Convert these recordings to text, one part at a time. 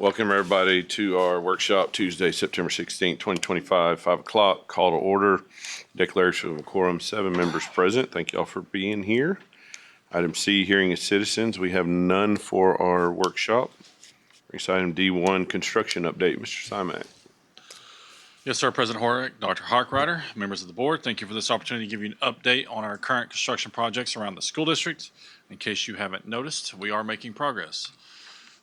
Welcome everybody to our workshop Tuesday, September 16th, 2025, 5 o'clock. Call to order. Declaration of a quorum, 7 members present. Thank you all for being here. Item C, hearing of citizens. We have none for our workshop. Next item D1, construction update. Mr. Simak. Yes, sir, President Horick, Dr. Harkrider, members of the board, thank you for this opportunity to give you an update on our current construction projects around the school district. In case you haven't noticed, we are making progress.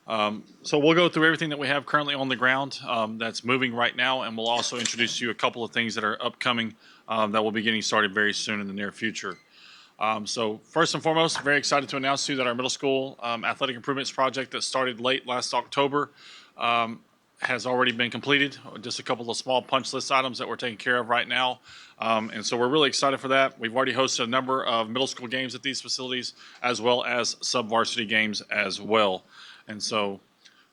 So we'll go through everything that we have currently on the ground that's moving right now, and we'll also introduce you a couple of things that are upcoming that will be getting started very soon in the near future. So first and foremost, very excited to announce to you that our middle school athletic improvements project that started late last October has already been completed. Just a couple of small punch list items that we're taking care of right now. And so we're really excited for that. We've already hosted a number of middle school games at these facilities, as well as sub-varsity games as well. And so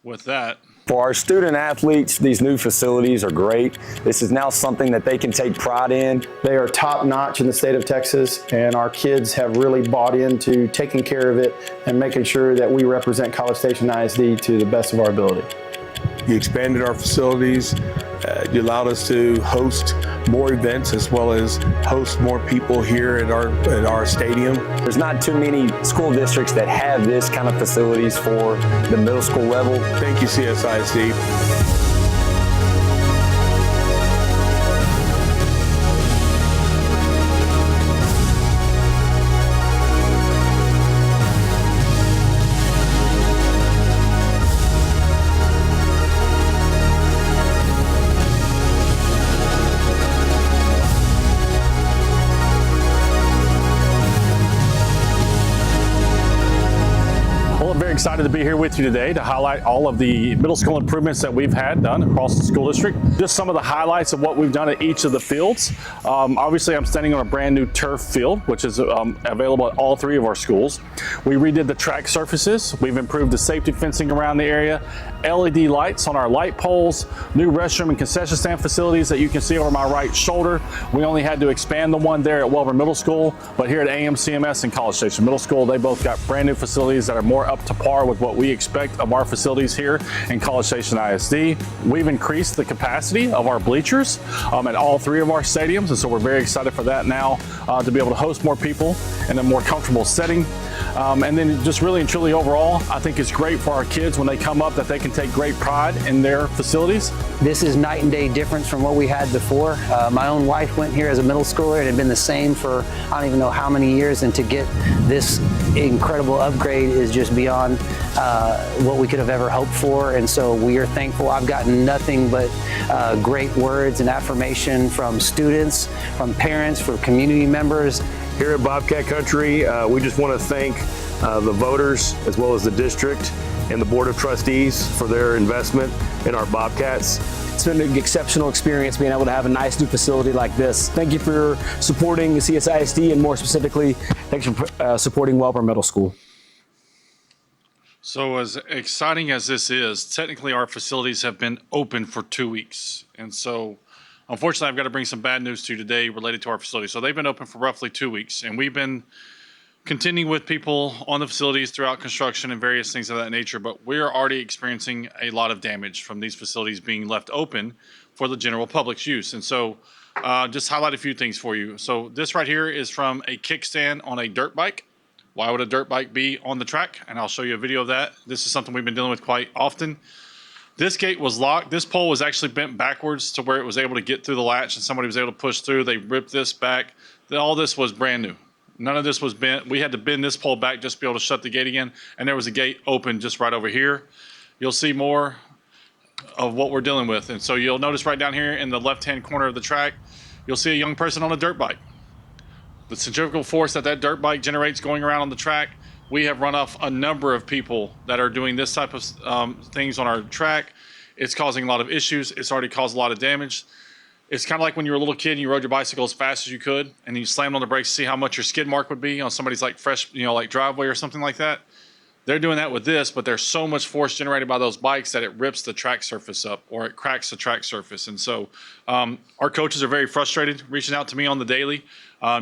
with that, for our student athletes, these new facilities are great. This is now something that they can take pride in. They are top notch in the state of Texas, and our kids have really bought into taking care of it and making sure that we represent College Station ISD to the best of our ability. You expanded our facilities. You allowed us to host more events as well as host more people here at our stadium. There's not too many school districts that have this kind of facilities for the middle school level. Thank you, CSISD. Excited to be here with you today to highlight all of the middle school improvements that we've had done across the school district. Just some of the highlights of what we've done at each of the fields. Obviously, I'm standing on a brand new turf field, which is available at all 3 of our schools. We redid the track surfaces. We've improved the safety fencing around the area, LED lights on our light poles, new restroom and concession stand facilities that you can see over my right shoulder. We only had to expand the one there at Welver Middle School, but here at AMCMS and College Station Middle School, they both got brand new facilities that are more up to par with what we expect of our facilities here in College Station ISD. We've increased the capacity of our bleachers at all 3 of our stadiums, and so we're very excited for that now to be able to host more people in a more comfortable setting. And then just really and truly overall, I think it's great for our kids when they come up that they can take great pride in their facilities. This is night and day difference from what we had before. My own wife went here as a middle schooler and had been the same for I don't even know how many years, and to get this incredible upgrade is just beyond what we could have ever hoped for, and so we are thankful. I've gotten nothing but great words and affirmation from students, from parents, from community members. Here at Bobcat Country, we just want to thank the voters as well as the district and the Board of Trustees for their investment in our Bobcats. It's been an exceptional experience being able to have a nice new facility like this. Thank you for supporting CSISD, and more specifically, thanks for supporting Welver Middle School. so as exciting as this is, technically our facilities have been open for 2 weeks. And so unfortunately, I've got to bring some bad news to you today related to our facilities. So they've been open for roughly 2 weeks, and we've been continuing with people on the facilities throughout construction and various things of that nature, but we're already experiencing a lot of damage from these facilities being left open for the general public's use. And so just highlight a few things for you. So this right here is from a kickstand on a dirt bike. Why would a dirt bike be on the track? And I'll show you a video of that. This is something we've been dealing with quite often. This gate was locked. This pole was actually bent backwards to where it was able to get through the latch, and somebody was able to push through. They ripped this back. All this was brand new. None of this was bent. We had to bend this pole back just to be able to shut the gate again, and there was a gate open just right over here. You'll see more of what we're dealing with. And so you'll notice right down here in the left-hand corner of the track, you'll see a young person on a dirt bike. The centrifugal force that dirt bike generates going around on the track, we have run off a number of people that are doing this type of things on our track. It's causing a lot of issues. It's already caused a lot of damage. It's kind of like when you were a little kid and you rode your bicycle as fast as you could, and then you slammed on the brakes to see how much your skid mark would be on somebody's like fresh, like driveway or something like that. They're doing that with this, but there's so much force generated by those bikes that it rips the track surface up, or it cracks the track surface. And so our coaches are very frustrated, reaching out to me on the daily.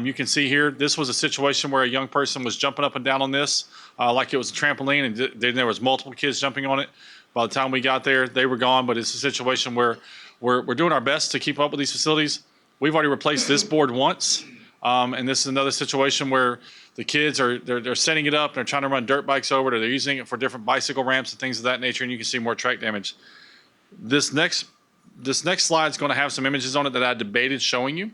You can see here, this was a situation where a young person was jumping up and down on this like it was a trampoline, and then there was multiple kids jumping on it. By the time we got there, they were gone, but it's a situation where we're doing our best to keep up with these facilities. We've already replaced this board once, and this is another situation where the kids they're setting it up, they're trying to run dirt bikes over it, or they're using it for different bicycle ramps and things of that nature, and you can see more track damage. This next slide is going to have some images on it that I debated showing you,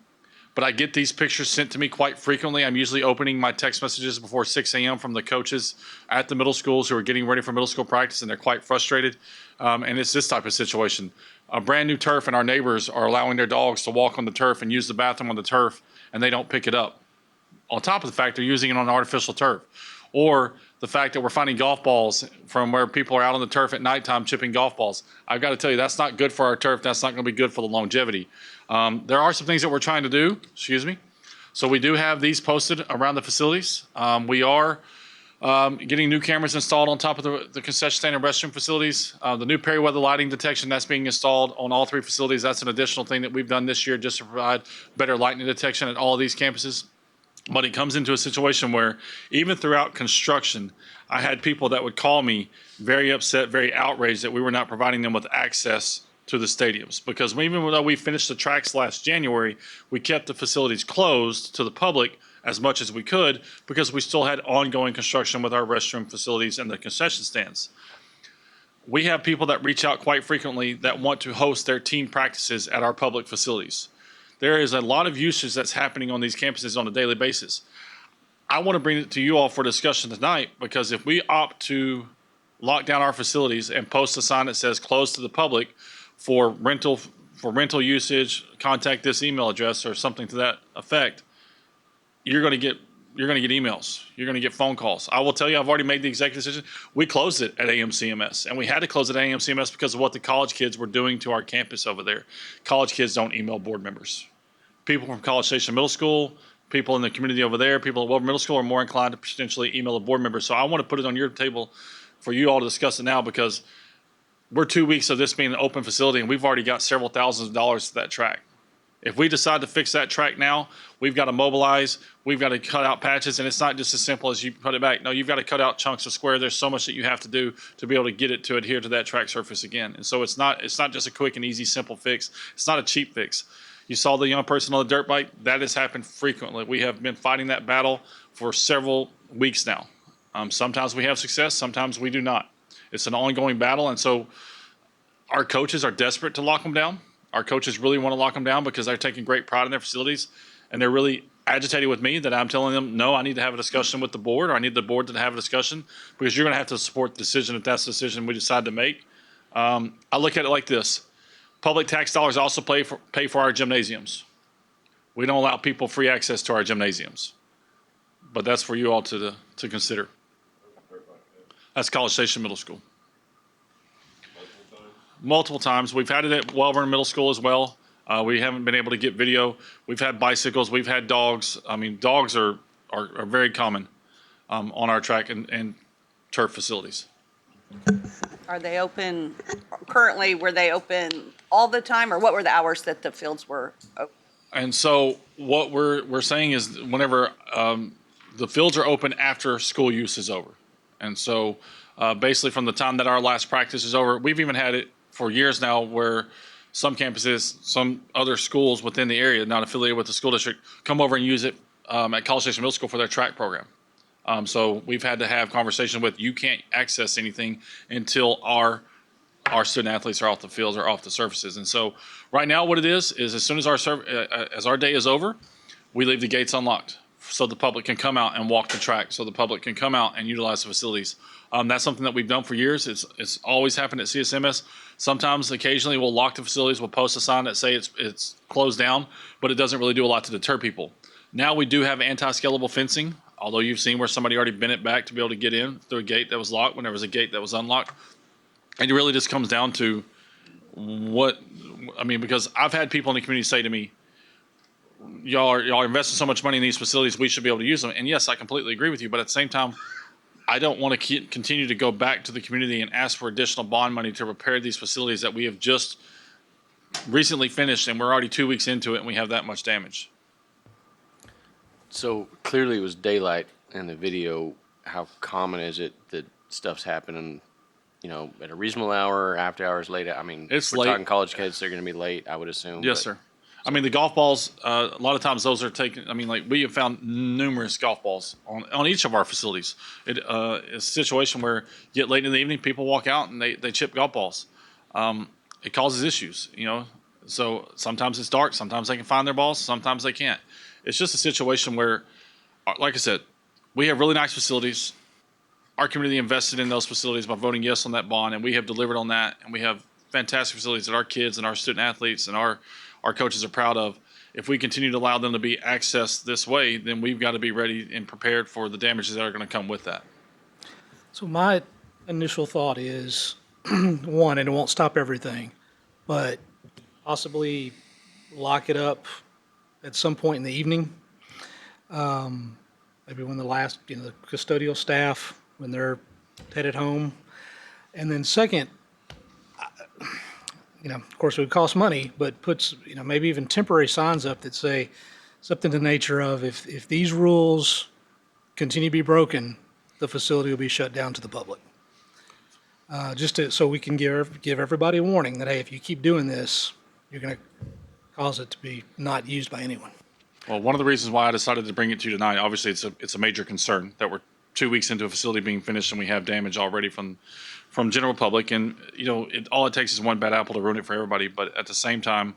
but I get these pictures sent to me quite frequently. I'm usually opening my text messages before 6 a.m. from the coaches at the middle schools who are getting ready for middle school practice, and they're quite frustrated. And it's this type of situation. A brand new turf, and our neighbors are allowing their dogs to walk on the turf and use the bathroom on the turf, and they don't pick it up. On top of the fact they're using it on artificial turf. Or the fact that we're finding golf balls from where people are out on the turf at nighttime chipping golf balls. I've got to tell you, that's not good for our turf. That's not going to be good for the longevity. There are some things that we're trying to do, So we do have these posted around the facilities. We are getting new cameras installed on top of the concession stand and restroom facilities. The new periweather lighting detection, that's being installed on all 3 facilities. That's an additional thing that we've done this year just to provide better lightning detection at all of these campuses. But it comes into a situation where even throughout construction, I had people that would call me very upset, very outraged that we were not providing them with access to the stadiums. Because even though we finished the tracks last January, we kept the facilities closed to the public as much as we could because we still had ongoing construction with our restroom facilities and the concession stands. We have people that reach out quite frequently that want to host their team practices at our public facilities. There is a lot of usage that's happening on these campuses on a daily basis. I want to bring it to you all for discussion tonight because if we opt to lock down our facilities and post a sign that says closed to the public for rental usage, contact this email address or something to that effect, you're going to get emails. You're going to get phone calls. I will tell you, I've already made the executive decision. We closed it at AMCMS, and we had to close it at AMCMS because of what the college kids were doing to our campus over there. College kids don't email board members. People from College Station Middle School, people in the community over there, people at Welborn Middle School are more inclined to potentially email a board member. So I want to put it on your table for you all to discuss it now because we're 2 weeks of this being an open facility, and we've already got several thousands of dollars to that track. If we decide to fix that track now, we've got to mobilize, we've got to cut out patches, and it's not just as simple as you put it back. No, you've got to cut out chunks of square. There's so much that you have to do to be able to get it to adhere to that track surface again. And so it's not just a quick and easy, simple fix. It's not a cheap fix. You saw the young person on the dirt bike. That has happened frequently. We have been fighting that battle for several weeks now. Sometimes we have success, sometimes we do not. It's an ongoing battle, and so our coaches are desperate to lock them down. Our coaches really want to lock them down because they're taking great pride in their facilities, and they're really agitated with me that I'm telling them, no, I need to have a discussion with the board, or I need the board to have a discussion because you're going to have to support the decision if that's the decision we decide to make. I look at it like this. Public tax dollars also pay for our gymnasiums. We don't allow people free access to our gymnasiums, but that's for you all to consider. That's College Station Middle School. Multiple times. We've had it at Welborn Middle School as well. We haven't been able to get video. We've had bicycles. We've had dogs. I mean, dogs are very common on our track and turf facilities. Are they open currently? Were they open all the time, or what were the hours that the fields were open? And so what we're saying is whenever the fields are open after school use is over. And so basically from the time that our last practice is over, we've even had it for years now where some campuses, some other schools within the area not affiliated with the school district come over and use it at College Station Middle School for their track program. So we've had to have conversations with you can't access anything until our student athletes are off the fields or off the surfaces. And so right now what it is as soon as our day is over, we leave the gates unlocked so the public can come out and walk the track, so the public can come out and utilize the facilities. That's something that we've done for years. It's always happened at CSMS. Sometimes, occasionally, we'll lock the facilities. We'll post a sign that say it's closed down, but it doesn't really do a lot to deter people. Now we do have anti-scalable fencing, although you've seen where somebody already bent it back to be able to get in through a gate that was locked when there was a gate that was unlocked. And it really just comes down to because I've had people in the community say to me, y'all are investing so much money in these facilities, we should be able to use them. And yes, I completely agree with you, but at the same time, I don't want to continue to go back to the community and ask for additional bond money to repair these facilities that we have just recently finished, and we're already 2 weeks into it, and we have that much damage. So clearly it was daylight in the video. How common is it that stuff's happening, at a reasonable hour or after hours late? I mean, It's we're late. talking college kids, they're going to be late, I would assume. Yes, but- sir. I mean, the golf balls, a lot of times those are taken, I mean, like, we have found numerous golf balls on each of our facilities. It's a situation where you get late in the evening, people walk out and they chip golf balls. It causes issues, So sometimes it's dark, sometimes they can find their balls, sometimes they can't. It's just a situation where, like I said, we have really nice facilities. Our community invested in those facilities by voting yes on that bond, and we have delivered on that. And we have fantastic facilities that our kids and our student athletes and our coaches are proud of. If we continue to allow them to be accessed this way, then we've got to be ready and prepared for the damages that are going to come with that. So my initial thought is, one, and it won't stop everything, but possibly lock it up at some point in the evening. Maybe when the last, the custodial staff, when they're headed home. And then second, of course, it would cost money, but puts, maybe even temporary signs up that say something to the nature of, if these rules continue to be broken, the facility will be shut down to the public. So we can give everybody a warning that, hey, if you keep doing this, you're going to cause it to be not used by anyone. Well, one of the reasons why I decided to bring it to you tonight, obviously it's a major concern that we're 2 weeks into a facility being finished and we have damage already from general public. And, all it takes is one bad apple to ruin it for everybody. But at the same time,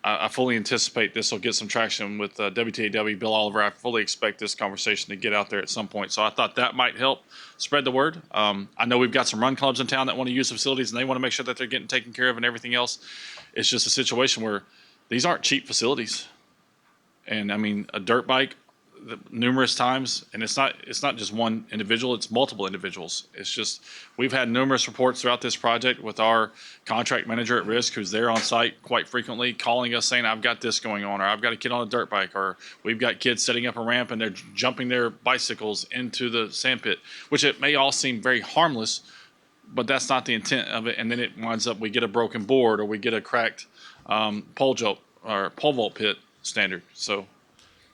I fully anticipate this will get some traction with WTAW, Bill Oliver. I fully expect this conversation to get out there at some point. So I thought that might help spread the word. I know we've got some run clubs in town that want to use the facilities and they want to make sure that they're getting taken care of and everything else. It's just a situation where these aren't cheap facilities. And I mean, a dirt bike, numerous times, and it's not just one individual, it's multiple individuals. It's just, we've had numerous reports throughout this project with our contract manager at risk, who's there on site quite frequently, calling us saying, I've got this going on, or I've got a kid on a dirt bike, or we've got kids setting up a ramp and they're jumping their bicycles into the sand pit, which it may all seem very harmless, but that's not the intent of it. And then it winds up, we get a broken board or we get a cracked pole vault pit standard. So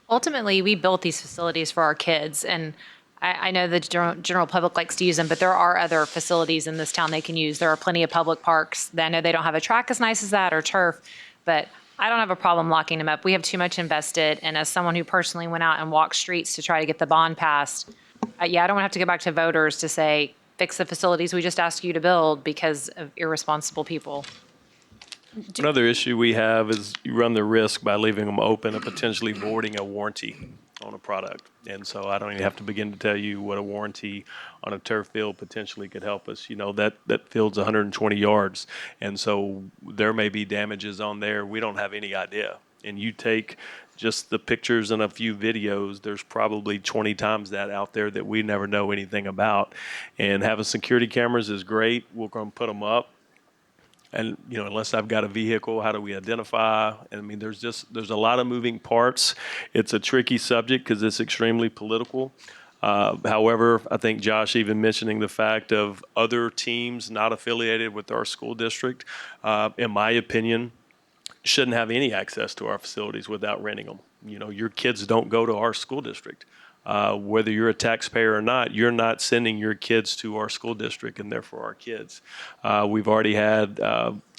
ultimately, we built these facilities for our kids, and I know the general public likes to use them, but there are other facilities in this town they can use. There are plenty of public parks. I know they don't have a track as nice as that or turf, but I don't have a problem locking them up. We have too much invested, and as someone who personally went out and walked streets to try to get the bond passed, I don't want to have to go back to voters to say, fix the facilities we just asked you to build because of irresponsible people. Another issue we have is you run the risk by leaving them open of potentially voiding a warranty on a product. And so I don't even have to begin to tell you what a warranty on a turf field potentially could help us. That field's 120 yards. And so there may be damages on there. We don't have any idea. And you take just the pictures and a few videos, there's probably 20 times that out there that we never know anything about. And having security cameras is great. We're going to put them up. And, unless I've got a vehicle, how do we identify? And I mean, there's a lot of moving parts. It's a tricky subject because it's extremely political. However, I think Josh even mentioning the fact of other teams not affiliated with our school district, in my opinion, shouldn't have any access to our facilities without renting them. Your kids don't go to our school district. Whether you're a taxpayer or not, you're not sending your kids to our school district and therefore our kids. We've already had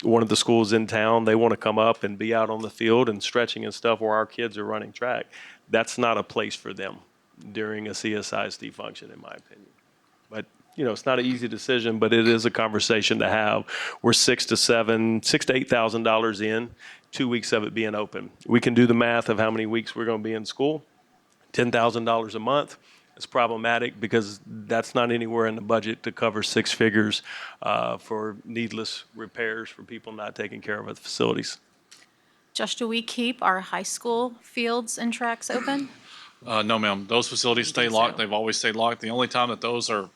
one of the schools in town, they want to come up and be out on the field and stretching and stuff where our kids are running track. That's not a place for them during a CSISD function, in my opinion. But, it's not an easy decision, but it is a conversation to have. We're $6,000 to $8,000 in, 2 weeks of it being open. We can do the math of how many weeks we're going to be in school. $10,000 a month is problematic because that's not anywhere in the budget to cover six figures for needless repairs for people not taking care of the facilities. Josh, do we keep our high school fields and tracks open? No, ma'am. Those facilities stay locked. They've always stayed locked. The only time that those are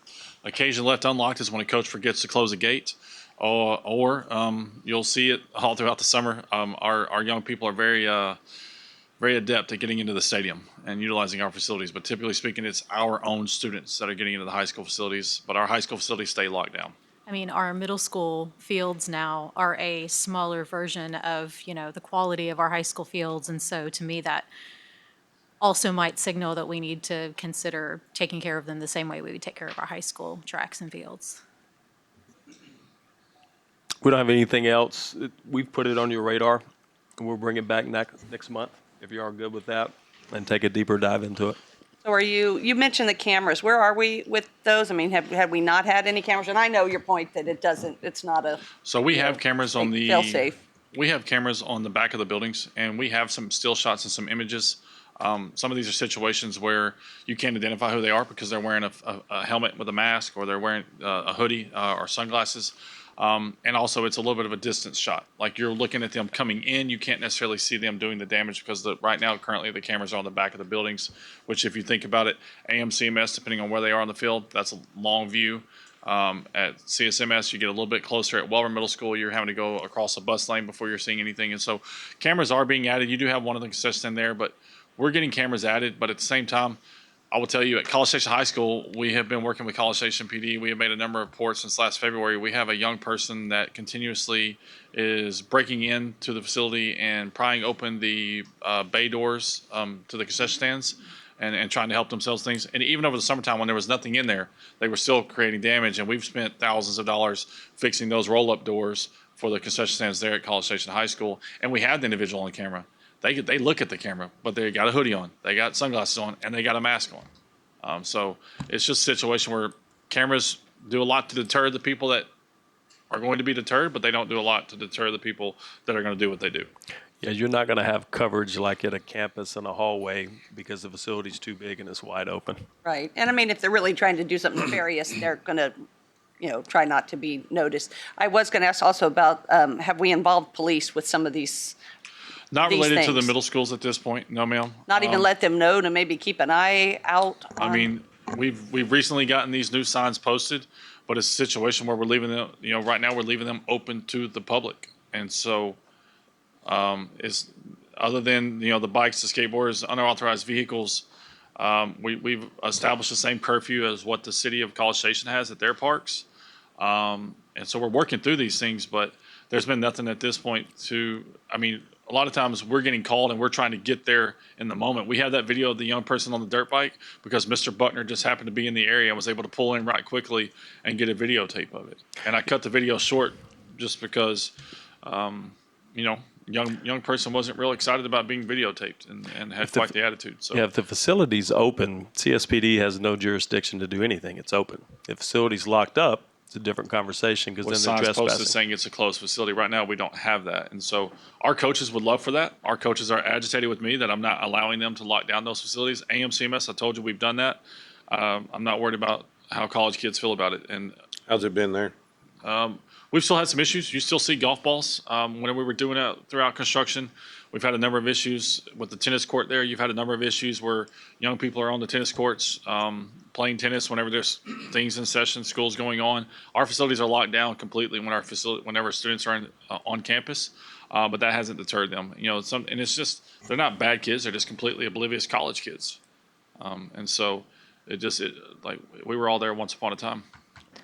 occasionally left unlocked is when a coach forgets to close a gate, or you'll see it all throughout the summer. Our young people are very adept at getting into the stadium and utilizing our facilities. But typically speaking, it's our own students that are getting into the high school facilities, but our high school facilities stay locked down. I mean, our middle school fields now are a smaller version of, the quality of our high school fields. And so to me, that also might signal that we need to consider taking care of them the same way we would take care of our high school tracks and fields. We don't have anything else. We've put it on your radar, and we'll bring it back next month, if you are good with that, and take a deeper dive into it. So you mentioned the cameras. Where are we with those? I mean, have we not had any cameras? And I know your point that it's not a. So we have cameras on the. Fail safe. We have cameras on the back of the buildings, and we have some still shots and some images. Some of these are situations where you can't identify who they are because they're wearing a helmet with a mask, or they're wearing a hoodie or sunglasses. And also, it's a little bit of a distance shot. Like you're looking at them coming in, you can't necessarily see them doing the damage because right now, currently, the cameras are on the back of the buildings, which if you think about it, AMCMS, depending on where they are on the field, that's a long view. At CSMS, you get a little bit closer. At Welver Middle School, you're having to go across a bus lane before you're seeing anything. And so cameras are being added. You do have one of the concessions in there, but we're getting cameras added. But at the same time, I will tell you, at College Station High School, we have been working with College Station PD. We have made a number of reports since last February. We have a young person that continuously is breaking into the facility and prying open the bay doors to the concession stands and trying to help themselves things. And even over the summertime when there was nothing in there, they were still creating damage. And we've spent thousands of dollars fixing those roll-up doors for the concession stands there at College Station High School. And we had the individual on camera. They look at the camera, but they got a hoodie on, they got sunglasses on, and they got a mask on. So it's just a situation where cameras do a lot to deter the people that are going to be deterred, but they don't do a lot to deter the people that are going to do what they do. Yeah, you're not going to have coverage like at a campus in a hallway because the facility's too big and it's wide open. Right. And I mean, if they're really trying to do something nefarious, they're going to, try not to be noticed. I was going to ask also about, have we involved police with some of these? Not these related to the things? middle schools at this point, no, ma'am. Not even let them know to maybe keep an eye out? I mean, we've recently gotten these new signs posted, but it's a situation where we're leaving them, right now we're leaving them open to the public. And so, it's other than, the bikes, the skateboarders, unauthorized vehicles, we've established the same curfew as what the city of College Station has at their parks. And so we're working through these things, but there's been nothing at this point a lot of times we're getting called and we're trying to get there in the moment. We have that video of the young person on the dirt bike because Mr. Buckner just happened to be in the area and was able to pull in right quickly and get a videotape of it. And I cut the video short just because, young person wasn't real excited about being videotaped and had quite the attitude. So Yeah, if the facility's open, CSPD has no jurisdiction to do anything. It's open. If the facility's locked up, it's a different conversation because with then they're signs posted trespassing. saying it's a closed facility. Right now, we don't have that. And so our coaches would love for that. Our coaches are agitated with me that I'm not allowing them to lock down those facilities. AMCMS, I told you we've done that. I'm not worried about how college kids feel about it. And How's it been there? we've still had some issues. You still see golf balls. When we were doing it throughout construction, we've had a number of issues with the tennis court there. You've had a number of issues where young people are on the tennis courts playing tennis whenever there's things in session, school's going on. Our facilities are locked down completely whenever students are on campus, but that hasn't deterred them. And it's just they're not bad kids; they're just completely oblivious college kids. And so like we were all there once upon a time.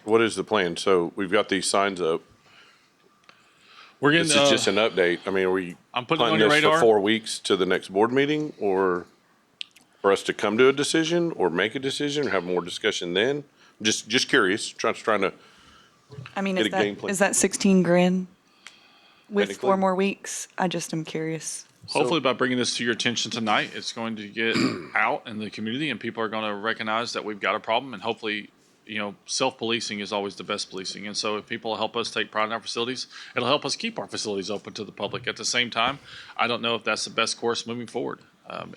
What is the plan? So we've got these signs up. We're getting. This is just an update. I mean, are we I'm putting it on planning your this for radar. 4 weeks to the next board meeting, or for us to come to a decision, or make a decision, or have more discussion then? Just curious, trying to. I mean, Get is a game plan. that 16 grand with Technically. 4 more weeks? I just am curious. Hopefully, by bringing this to your attention tonight, it's going to get out in the community, and people are going to recognize that we've got a problem. And hopefully, self-policing is always the best policing. And so, if people help us take pride in our facilities, it'll help us keep our facilities open to the public. At the same time, I don't know if that's the best course moving forward.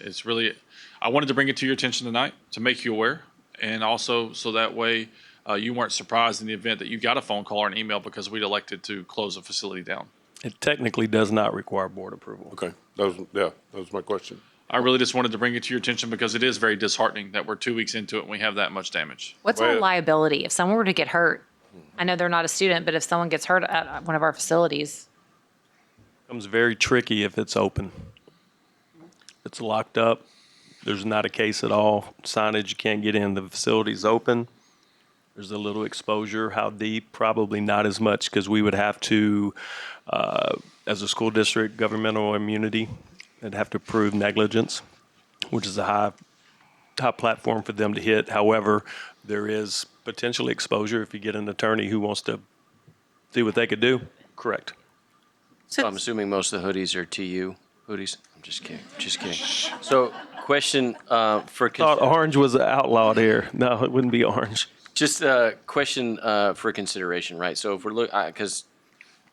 It's really, I wanted to bring it to your attention tonight to make you aware, and also so that way you weren't surprised in the event that you got a phone call or an email because we'd elected to close a facility down. It technically does not require board approval. Okay, that was my question. I really just wanted to bring it to your attention because it is very disheartening that we're 2 weeks into it and we have that much damage. What's our liability if someone were to get hurt? I know they're not a student, but if someone gets hurt at one of our facilities, It becomes very tricky if it's open. It's locked up. There's not a case at all. Signage, you can't get in. The facility's open. There's a little exposure. How deep? Probably not as much because we would have to, as a school district, governmental immunity, and have to prove negligence, which is a high platform for them to hit. However, there is potentially exposure if you get an attorney who wants to see what they could do. Correct. So I'm assuming most of the hoodies are TU hoodies. I'm just kidding. Just kidding. So, question for Thought orange was outlawed here. No, it wouldn't be orange. just a question for consideration, right? So if we're because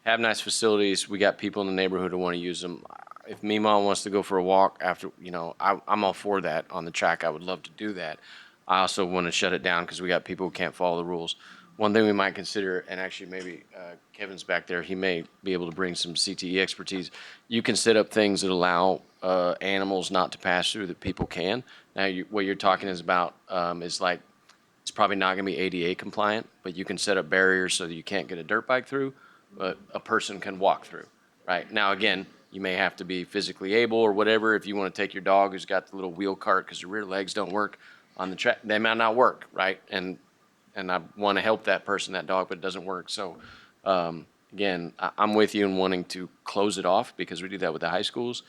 have nice facilities, we got people in the neighborhood who want to use them. If Mima wants to go for a walk after, I'm all for that on the track. I would love to do that. I also want to shut it down because we got people who can't follow the rules. One thing we might consider, and actually maybe Kevin's back there, he may be able to bring some CTE expertise. You can set up things that allow animals not to pass through that people can. Now, what you're talking is about is like, it's probably not going to be ADA compliant, but you can set up barriers so that you can't get a dirt bike through, but a person can walk through, right? Now, again, you may have to be physically able or whatever. If you want to take your dog who's got the little wheel cart because the rear legs don't work on the track, they might not work, right? And I want to help that person, that dog, but it doesn't work. So, again, I'm with you in wanting to close it off because we do that with the high schools.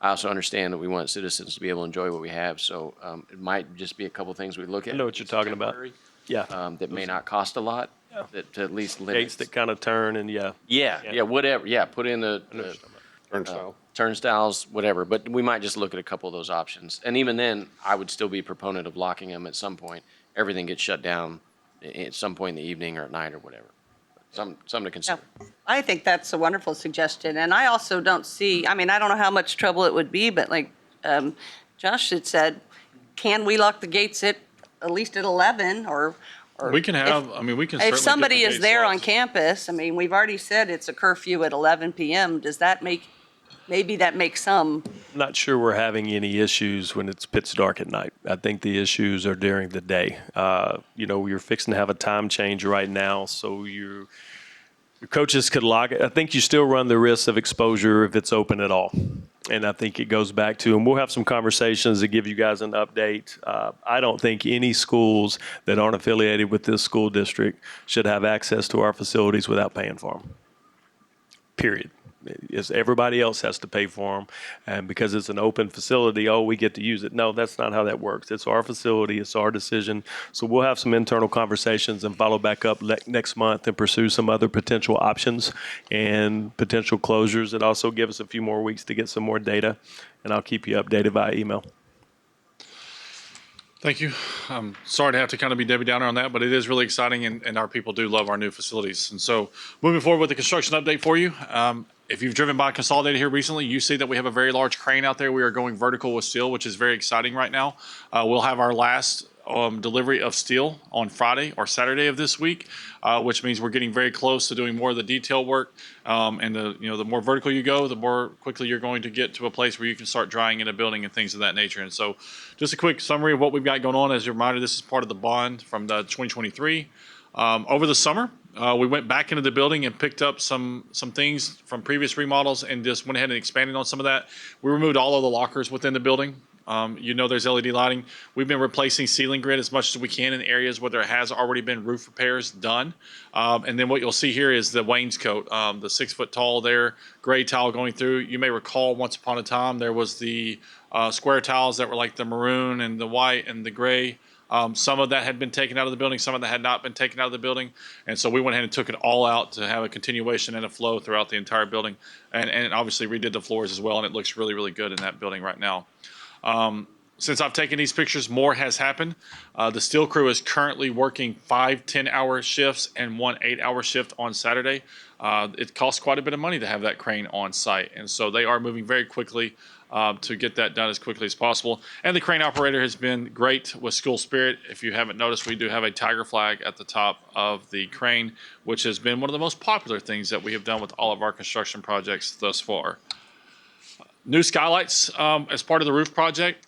I also understand that we want citizens to be able to enjoy what we have. So it might just be a couple things we look at. I know what you're talking about. Yeah. That may not cost a lot. Yeah. That to at least limit. Gates that kind of turn and whatever. Yeah, put in the turnstiles, whatever. But we might just look at a couple of those options. And even then, I would still be a proponent of locking them at some point. Everything gets shut down at some point in the evening or at night or whatever. Something to consider. I think that's a wonderful suggestion. And I also don't see, I don't know how much trouble it would be, but like Josh had said, can we lock the gates at least at 11 or we can have, we can certainly if somebody get the is gates there on locked. campus, we've already said it's a curfew at 11 p.m. Does that maybe that makes some? Not sure we're having any issues when it's pitch dark at night. I think the issues are during the day. You're fixing to have a time change right now, so your coaches could lock it. I think you still run the risk of exposure if it's open at all. And I think it goes back to, and we'll have some conversations to give you guys an update. I don't think any schools that aren't affiliated with this school district should have access to our facilities without paying for them. Period. Everybody else has to pay for them, and because it's an open facility, we get to use it. No, that's not how that works. It's our facility, it's our decision. So we'll have some internal conversations and follow back up next month and pursue some other potential options and potential closures that also give us a few more weeks to get some more data, and I'll keep you updated via email. Thank you. I'm sorry to have to kind of be Debbie Downer on that, but it is really exciting, and our people do love our new facilities. And so moving forward with the construction update for you, if you've driven by Consolidated here recently, you see that we have a very large crane out there. We are going vertical with steel, which is very exciting right now. We'll have our last delivery of steel on Friday or Saturday of this week, which means we're getting very close to doing more of the detail work. And the more vertical you go, the more quickly you're going to get to a place where you can start drying in a building and things of that nature. And so just a quick summary of what we've got going on. As a reminder, this is part of the bond from the 2023. Over the summer, we went back into the building and picked up some things from previous remodels and just went ahead and expanded on some of that. We removed all of the lockers within the building. There's LED lighting. We've been replacing ceiling grid as much as we can in areas where there has already been roof repairs done. And then what you'll see here is the wainscot, the 6 foot tall there, gray tile going through. You may recall once upon a time there was the square tiles that were like the maroon and the white and the gray. Some of that had been taken out of the building. Some of that had not been taken out of the building. And so we went ahead and took it all out to have a continuation and a flow throughout the entire building. And obviously redid the floors as well. And it looks really, really good in that building right now. Since I've taken these pictures, more has happened. The steel crew is currently working 5 10-hour shifts and 1 8-hour shift on Saturday. It costs quite a bit of money to have that crane on site. And so they are moving very quickly to get that done as quickly as possible. And the crane operator has been great with school spirit. If you haven't noticed, we do have a tiger flag at the top of the crane, which has been one of the most popular things that we have done with all of our construction projects thus far. New skylights as part of the roof project.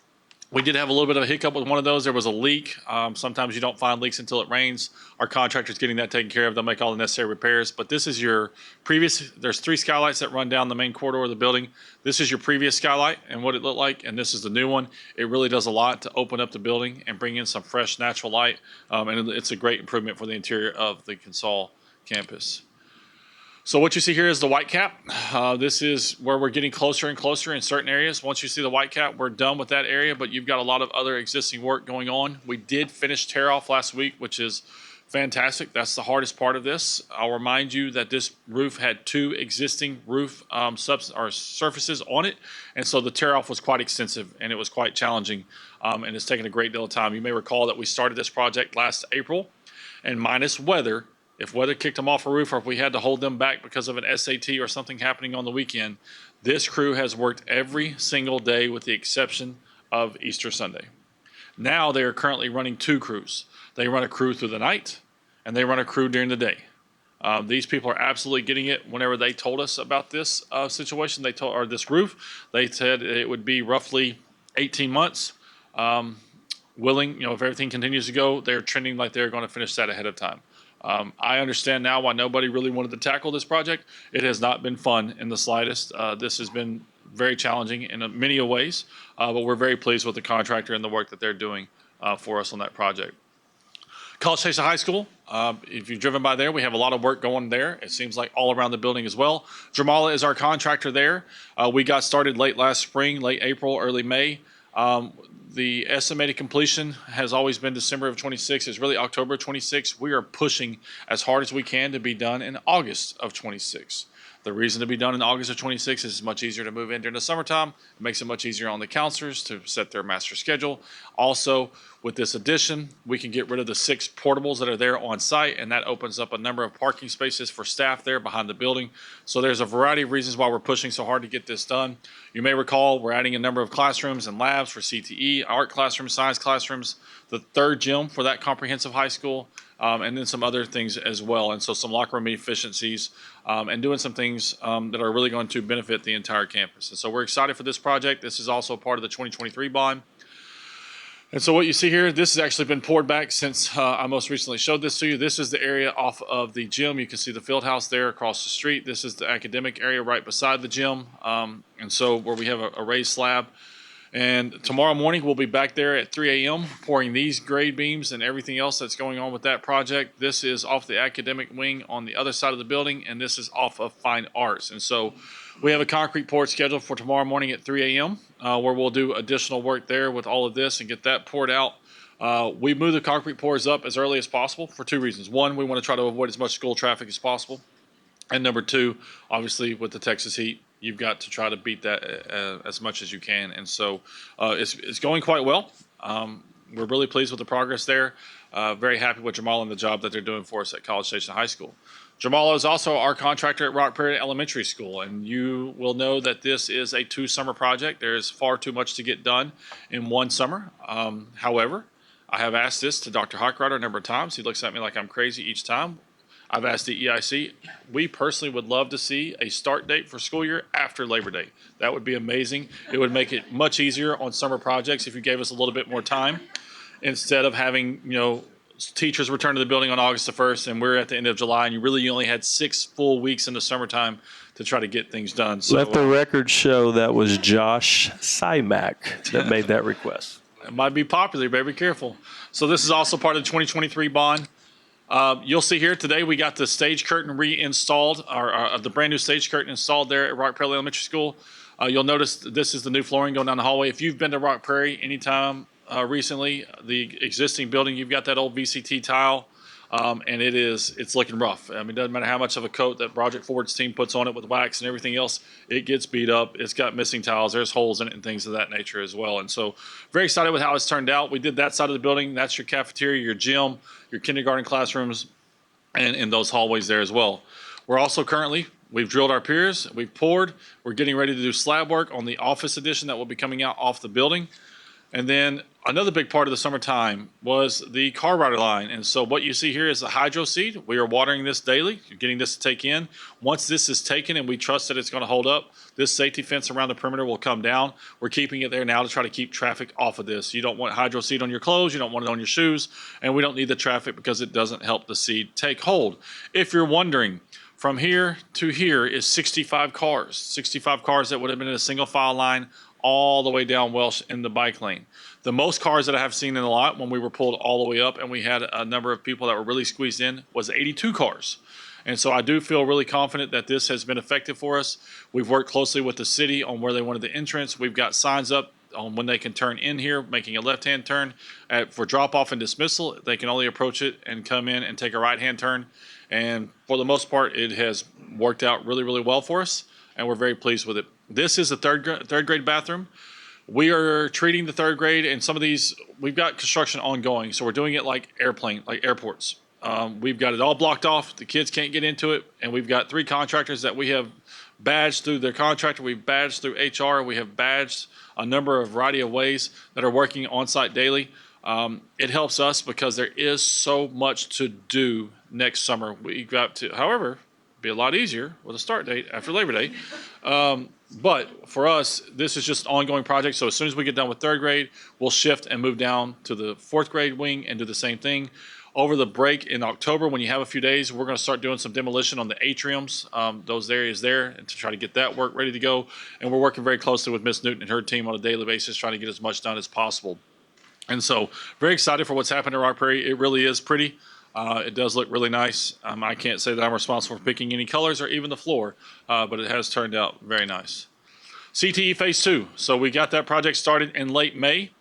We did have a little bit of a hiccup with one of those. There was a leak. Sometimes you don't find leaks until it rains. Our contractor's getting that taken care of. They'll make all the necessary repairs. But this is your previous, there's 3 skylights that run down the main corridor of the building. This is your previous skylight and what it looked like. And this is the new one. It really does a lot to open up the building and bring in some fresh natural light. And it's a great improvement for the interior of the Consol campus. So what you see here is the white cap. This is where we're getting closer and closer in certain areas. Once you see the white cap, we're done with that area, but you've got a lot of other existing work going on. We did finish tear off last week, which is fantastic. That's the hardest part of this. I'll remind you that this roof had 2 existing roof surfaces on it, and so the tear off was quite extensive and it was quite challenging, and it's taken a great deal of time. You may recall that we started this project last April, and minus weather, if weather kicked them off a roof or if we had to hold them back because of an SAT or something happening on the weekend, this crew has worked every single day with the exception of Easter Sunday. Now they are currently running 2 crews. They run a crew through the night and they run a crew during the day. These people are absolutely getting it. Whenever they told us about this situation, or this roof, they said it would be roughly 18 months. Willing, if everything continues to go, they're trending like they're going to finish that ahead of time. I understand now why nobody really wanted to tackle this project. It has not been fun in the slightest. This has been very challenging in many ways, but we're very pleased with the contractor and the work that they're doing for us on that project. College Station High School, if you've driven by there, we have a lot of work going there. It seems like all around the building as well. Jamala is our contractor there. We got started late last spring, late April, early May. The estimated completion has always been December of 26. It's really October of 26. We are pushing as hard as we can to be done in August of 26. The reason to be done in August of 26 is it's much easier to move in during the summertime. It makes it much easier on the counselors to set their master schedule. Also, with this addition, we can get rid of the 6 portables that are there on site, and that opens up a number of parking spaces for staff there behind the building. So there's a variety of reasons why we're pushing so hard to get this done. You may recall we're adding a number of classrooms and labs for CTE, art classrooms, science classrooms, the 3rd gym for that comprehensive high school, and then some other things as well. And so some locker room efficiencies and doing some things that are really going to benefit the entire campus. And so we're excited for this project. This is also part of the 2023 bond. And so what you see here, this has actually been poured back since I most recently showed this to you. This is the area off of the gym. You can see the field house there across the street. This is the academic area right beside the gym. And so where we have a raised slab. And tomorrow morning, we'll be back there at 3 a.m. pouring these grade beams and everything else that's going on with that project. This is off the academic wing on the other side of the building, and this is off of fine arts. And so we have a concrete pour scheduled for tomorrow morning at 3 a.m. Where we'll do additional work there with all of this and get that poured out. We move the concrete pours up as early as possible for 2 reasons. One, we want to try to avoid as much school traffic as possible. And number 2, obviously with the Texas heat, you've got to try to beat that as much as you can. And so it's going quite well. We're really pleased with the progress there. Very happy with Jamal and the job that they're doing for us at College Station High School. Jamal is also our contractor at Rock Prairie Elementary School, and you will know that this is a 2-summer project. There is far too much to get done in 1 summer. However, I have asked this to Dr. Hochreiter a number of times. He looks at me like I'm crazy each time. I've asked the EIC. We personally would love to see a start date for school year after Labor Day. That would be amazing. It would make it much easier on summer projects if you gave us a little bit more time instead of having, teachers return to the building on August the 1st and we're at the end of July and you only had 6 full weeks in the summertime to try to get things done. So, let the record show that was Josh Simak that made that request. It might be popular, better be careful. So this is also part of the 2023 bond. You'll see here today we got the stage curtain reinstalled, or the brand new stage curtain installed there at Rock Prairie Elementary School. You'll notice this is the new flooring going down the hallway. If you've been to Rock Prairie anytime recently, the existing building, you've got that old VCT tile, and it's looking rough. I mean, it doesn't matter how much of a coat that Project Forward's team puts on it with wax and everything else, it gets beat up. It's got missing tiles. There's holes in it and things of that nature as well. And so very excited with how it's turned out. We did that side of the building. That's your cafeteria, your gym, your kindergarten classrooms, and in those hallways there as well. We're also we've drilled our piers, we've poured, we're getting ready to do slab work on the office addition that will be coming out off the building. And then another big part of the summertime was the car rider line. And so what you see here is the hydro seed. We are watering this daily. You're getting this to take in. Once this is taken and we trust that it's going to hold up, this safety fence around the perimeter will come down. We're keeping it there now to try to keep traffic off of this. You don't want hydro seed on your clothes. You don't want it on your shoes. And we don't need the traffic because it doesn't help the seed take hold. If you're wondering, from here to here is 65 cars. 65 cars that would have been in a single file line all the way down Welsh in the bike lane. The most cars that I have seen in the lot when we were pulled all the way up and we had a number of people that were really squeezed in was 82 cars. And so I do feel really confident that this has been effective for us. We've worked closely with the city on where they wanted the entrance. We've got signs up on when they can turn in here, making a left-hand turn. For drop-off and dismissal, they can only approach it and come in and take a right-hand turn. And for the most part, it has worked out really, really well for us, and we're very pleased with it. This is a third grade bathroom. We are treating the third grade, and some of these, we've got construction ongoing, so we're doing it like airports. We've got it all blocked off. The kids can't get into it, and we've got 3 contractors that we have badged through their contractor. We've badged through HR. We have badged a number of variety of ways that are working on site daily. It helps us because there is so much to do next summer. We've got to, however, it'd be a lot easier with a start date after Labor Day. But for us, this is just an ongoing project. So as soon as we get done with third grade, we'll shift and move down to the fourth grade wing and do the same thing. Over the break in October, when you have a few days, we're going to start doing some demolition on the atriums, those areas there, and to try to get that work ready to go. And we're working very closely with Miss Newton and her team on a daily basis, trying to get as much done as possible. And so very excited for what's happened in Rock Prairie. It really is pretty. It does look really nice. I can't say that I'm responsible for picking any colors or even the floor, but it has turned out very nice. CTE Phase 2. So we got that project started in late May.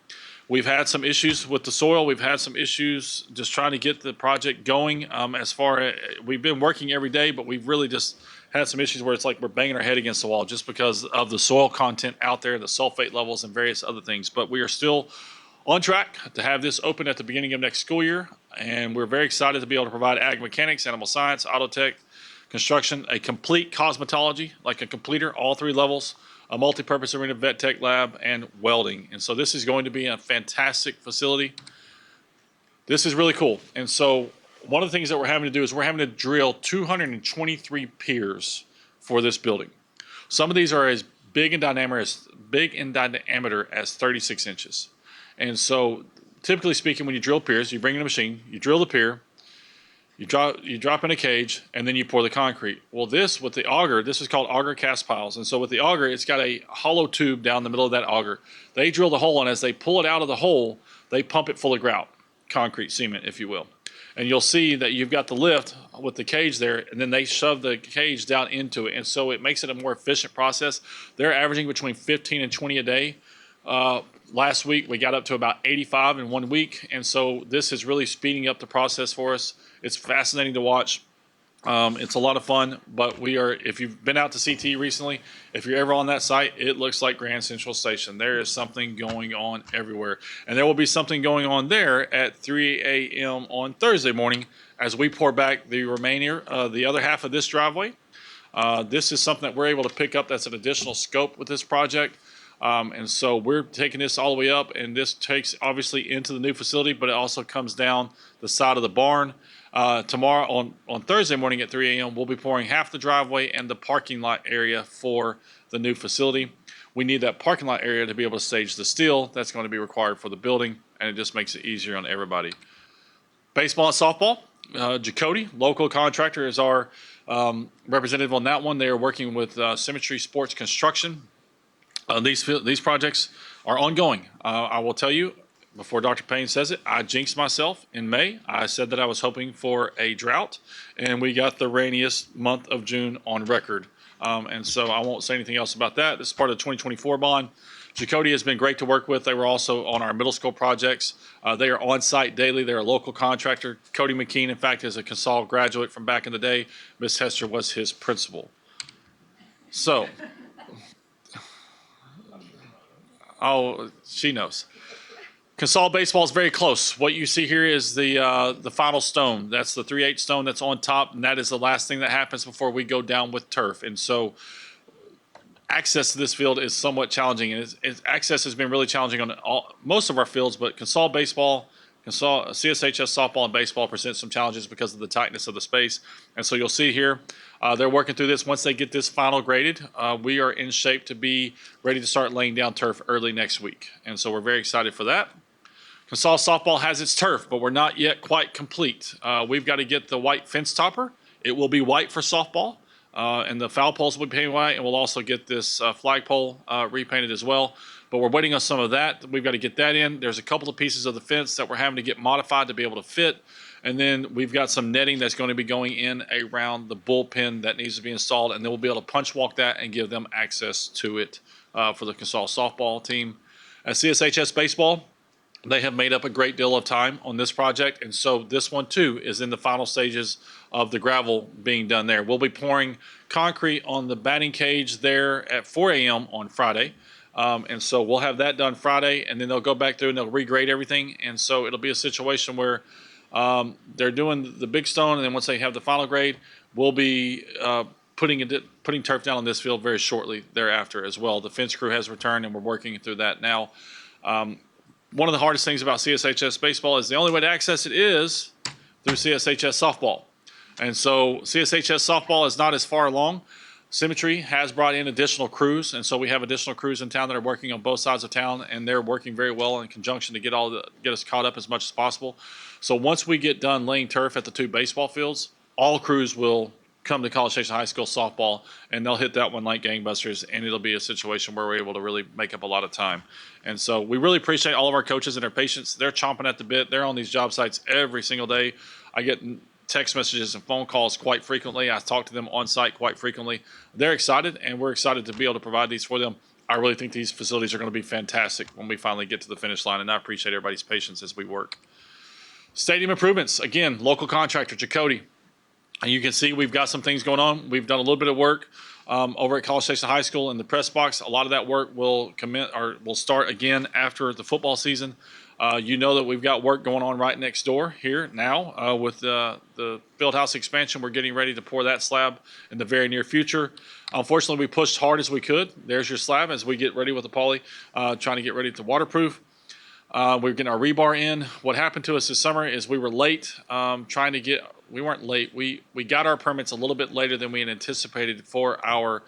We've had some issues with the soil. We've had some issues just trying to get the project going. As far as we've been working every day, but we've really just had some issues where it's like we're banging our head against the wall just because of the soil content out there, the sulfate levels, and various other things. But we are still on track to have this open at the beginning of next school year, and we're very excited to be able to provide ag mechanics, animal science, auto tech, construction, a complete cosmetology, like a completer, all 3 levels, a multi-purpose arena vet tech lab, and welding. And so this is going to be a fantastic facility. This is really cool. And so one of the things that we're having to do is we're having to drill 223 piers for this building. Some of these are as big in diameter as 36 inches. And so typically speaking, when you drill piers, you bring in a machine, you drill the pier, you drop in a cage, and then you pour the concrete. Well, this with the auger, this is called auger cast piles. And so with the auger, it's got a hollow tube down the middle of that auger. They drill the hole, and as they pull it out of the hole, they pump it full of grout, concrete, cement, if you will. And you'll see that you've got the lift with the cage there, and then they shove the cage down into it. And so it makes it a more efficient process. They're averaging between 15 and 20 a day. Last week, we got up to about 85 in 1 week. And so this is really speeding up the process for us. It's fascinating to watch. It's a lot of fun, but if you've been out to CT recently, if you're ever on that site, it looks like Grand Central Station. There is something going on everywhere. And there will be something going on there at 3 a.m. on Thursday morning as we pour back the the other half of this driveway. This is something that we're able to pick up that's an additional scope with this project. And so we're taking this all the way up, and this takes obviously into the new facility, but it also comes down the side of the barn. Tomorrow on Thursday morning at 3 a.m., we'll be pouring half the driveway and the parking lot area for the new facility. We need that parking lot area to be able to stage the steel. That's going to be required for the building, and it just makes it easier on everybody. Baseball and softball. Jacody, local contractor, is our representative on that one. They are working with Symmetry Sports Construction. These projects are ongoing. I will tell you, before Dr. Payne says it, I jinxed myself in May. I said that I was hoping for a drought, and we got the rainiest month of June on record. And so I won't say anything else about that. This is part of the 2024 bond. Jacody has been great to work with. They were also on our middle school projects. They are on site daily. They're a local contractor. Cody McKean, in fact, is a Consol graduate from back in the day. Miss Hester was his principal. So, she knows. Consol baseball is very close. What you see here is the final stone. That's the 3/8 stone that's on top, and that is the last thing that happens before we go down with turf. And so access to this field is somewhat challenging, and access has been really challenging on most of our fields, but Consol baseball, CSHS softball and baseball present some challenges because of the tightness of the space. And so you'll see here, they're working through this. Once they get this final graded, we are in shape to be ready to start laying down turf early next week. And so we're very excited for that. Consol softball has its turf, but we're not yet quite complete. We've got to get the white fence topper. It will be white for softball, and the foul poles will be painted white, and we'll also get this flagpole repainted as well. But we're waiting on some of that. We've got to get that in. There's a couple of pieces of the fence that we're having to get modified to be able to fit. And then we've got some netting that's going to be going in around the bullpen that needs to be installed, and then we'll be able to punch walk that and give them access to it for the Consol softball team. At CSHS Baseball, they have made up a great deal of time on this project, and so this one too is in the final stages of the gravel being done there. We'll be pouring concrete on the batting cage there at 4 a.m. on Friday. And so we'll have that done Friday, and then they'll go back through and they'll regrade everything. And so it'll be a situation where they're doing the big stone, and then once they have the final grade, we'll be putting turf down on this field very shortly thereafter as well. The fence crew has returned, and we're working through that now. One of the hardest things about CSHS baseball is the only way to access it is through CSHS softball. And so CSHS softball is not as far along. Symmetry has brought in additional crews, and so we have additional crews in town that are working on both sides of town, and they're working very well in conjunction to get us caught up as much as possible. So once we get done laying turf at the 2 baseball fields, all crews will come to College Station High School softball, and they'll hit that one like gangbusters, and it'll be a situation where we're able to really make up a lot of time. And so we really appreciate all of our coaches and their patience. They're chomping at the bit. They're on these job sites every single day. I get text messages and phone calls quite frequently. I talk to them on site quite frequently. They're excited, and we're excited to be able to provide these for them. I really think these facilities are going to be fantastic when we finally get to the finish line, and I appreciate everybody's patience as we work. Stadium improvements, again, local contractor, Chakotay. And you can see we've got some things going on. We've done a little bit of work over at College Station High School in the press box. A lot of that work will start again after the football season. You know that we've got work going on right next door here now with the Fieldhouse expansion. We're getting ready to pour that slab in the very near future. Unfortunately, we pushed hard as we could. There's your slab as we get ready with the poly, trying to get ready to waterproof. We're getting our rebar in. What happened to us this summer is we were late we weren't late. We got our permits a little bit later than we had anticipated for our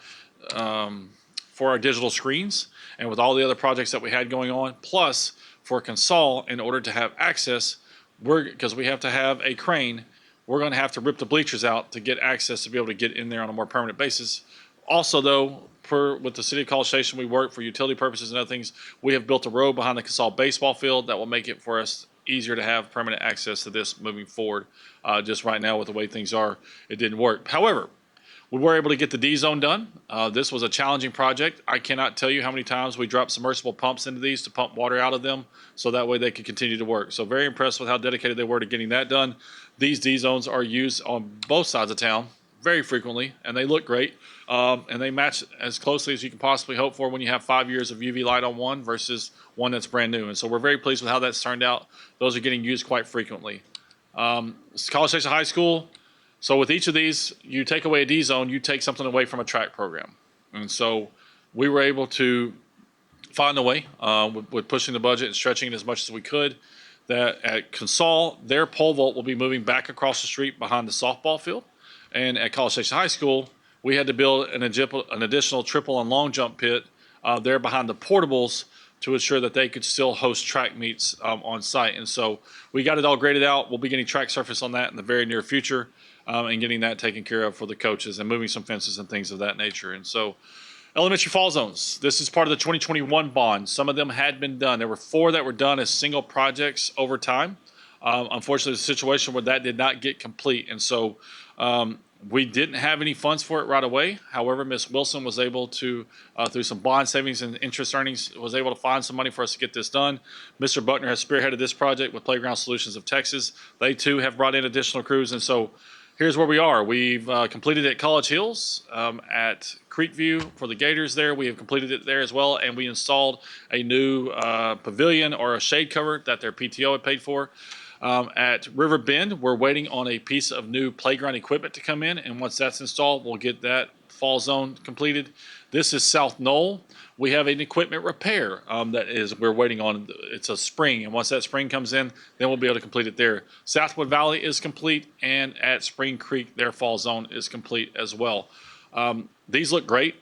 digital screens, and with all the other projects that we had going on, plus for Consol, in order to have access, because we have to have a crane, we're going to have to rip the bleachers out to get access to be able to get in there on a more permanent basis. Also, though, with the City of College Station, we work for utility purposes and other things. We have built a road behind the Consol baseball field that will make it for us easier to have permanent access to this moving forward. Just right now, with the way things are, it didn't work. However, we were able to get the D zone done. This was a challenging project. I cannot tell you how many times we dropped submersible pumps into these to pump water out of them so that way they could continue to work. So very impressed with how dedicated they were to getting that done. These D zones are used on both sides of town very frequently, and they look great. And they match as closely as you can possibly hope for when you have 5 years of UV light on one versus one that's brand new. And so we're very pleased with how that's turned out. Those are getting used quite frequently. College Station High School. So with each of these, you take away a D zone, you take something away from a track program. And so we were able to find a way with pushing the budget and stretching it as much as we could, that at Consol, their pole vault will be moving back across the street behind the softball field. And at College Station High School, we had to build an additional triple and long jump pit there behind the portables to ensure that they could still host track meets on site. And so we got it all graded out. We'll be getting track surface on that in the very near future and getting that taken care of for the coaches and moving some fences and things of that nature. And so elementary fall zones, this is part of the 2021 bond. Some of them had been done. There were 4 that were done as single projects over time. Unfortunately, there's a situation where that did not get complete. And so we didn't have any funds for it right away. However, Ms. Wilson was able to, through some bond savings and interest earnings, was able to find some money for us to get this done. Mr. Buckner has spearheaded this project with Playground Solutions of Texas. They too have brought in additional crews. And so here's where we are. We've completed it at College Hills, at Creekview for the Gators there. We have completed it there as well. And we installed a new pavilion or a shade cover that their PTO had paid for. At River Bend, we're waiting on a piece of new playground equipment to come in, and once that's installed, we'll get that fall zone completed. This is South Knoll. We have an equipment repair we're waiting on. It's a spring, and once that spring comes in, then we'll be able to complete it there. Southwood Valley is complete, and at Spring Creek, their fall zone is complete as well. These look great.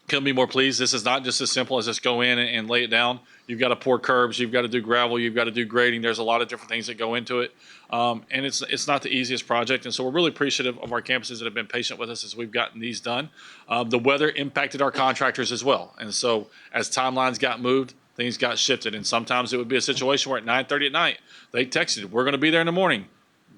Couldn't be more pleased. This is not just as simple as just go in and lay it down. You've got to pour curbs. You've got to do gravel. You've got to do grading. There's a lot of different things that go into it. And it's not the easiest project. And so we're really appreciative of our campuses that have been patient with us as we've gotten these done. The weather impacted our contractors as well. And so as timelines got moved, things got shifted. And sometimes it would be a situation where at 9:30 at night, they texted, we're going to be there in the morning.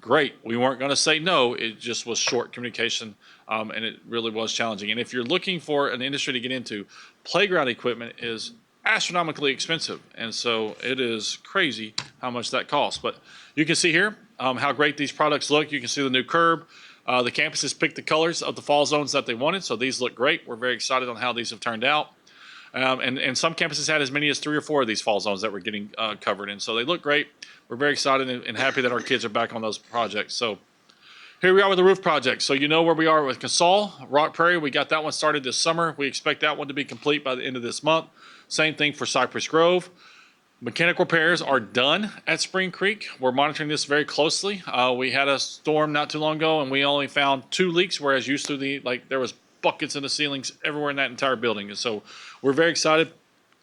Great. We weren't going to say no. It just was short communication, and it really was challenging. And if you're looking for an industry to get into, playground equipment is astronomically expensive. And so it is crazy how much that costs. But you can see here how great these products look. You can see the new curb. The campuses picked the colors of the fall zones that they wanted, so these look great. We're very excited on how these have turned out. And some campuses had as many as 3 or 4 of these fall zones that were getting covered in. So they look great. We're very excited and happy that our kids are back on those projects. So here we are with the roof project. So you know where we are with Casal, Rock Prairie. We got that one started this summer. We expect that one to be complete by the end of this month. Same thing for Cypress Grove. Mechanical repairs are done at Spring Creek. We're monitoring this very closely. We had a storm not too long ago, and we only found 2 leaks, whereas used to there was buckets in the ceilings everywhere in that entire building. And so we're very excited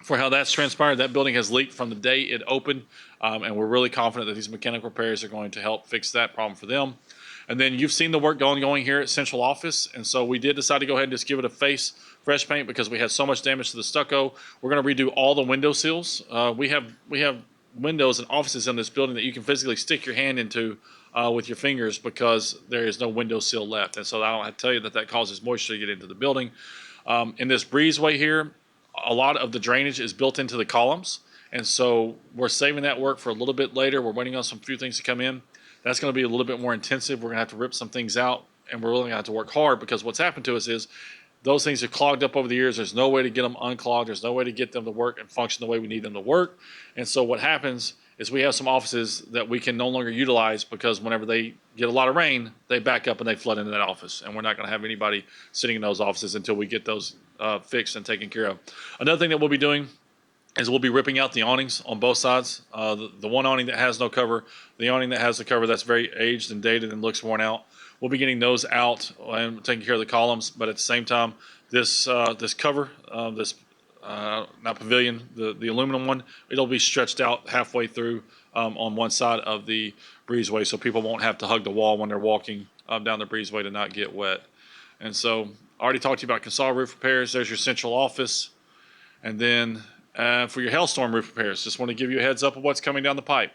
for how that's transpired. That building has leaked from the day it opened, and we're really confident that these mechanical repairs are going to help fix that problem for them. And then you've seen the work going here at Central Office, and so we did decide to go ahead and just give it a fresh paint because we had so much damage to the stucco. We're going to redo all the window sills. We have windows and offices in this building that you can physically stick your hand into with your fingers because there is no window sill left. And so I don't have to tell you that causes moisture to get into the building. In this breezeway here, a lot of the drainage is built into the columns, and so we're saving that work for a little bit later. We're waiting on some few things to come in. That's going to be a little bit more intensive. We're going to have to rip some things out, and we're really going to have to work hard because what's happened to us is those things are clogged up over the years. There's no way to get them unclogged. There's no way to get them to work and function the way we need them to work. And so what happens is we have some offices that we can no longer utilize because whenever they get a lot of rain, they back up and they flood into that office. And we're not going to have anybody sitting in those offices until we get those fixed and taken care of. Another thing that we'll be doing is we'll be ripping out the awnings on both sides. The one awning that has no cover, the awning that has the cover that's very aged and dated and looks worn out. We'll be getting those out and taking care of the columns. But at the same time, this cover, not pavilion, the aluminum one, it'll be stretched out halfway through on one side of the breezeway, so people won't have to hug the wall when they're walking down the breezeway to not get wet. And so I already talked to you about Casal roof repairs. There's your central office. And then for your hailstorm roof repairs, just want to give you a heads up of what's coming down the pipe.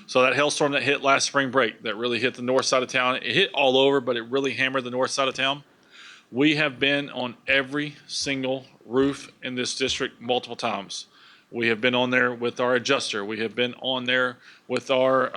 So that hailstorm that hit last spring break, that really hit the north side of town, it hit all over, but it really hammered the north side of town. We have been on every single roof in this district multiple times. We have been on there with our adjuster. We have been on there with our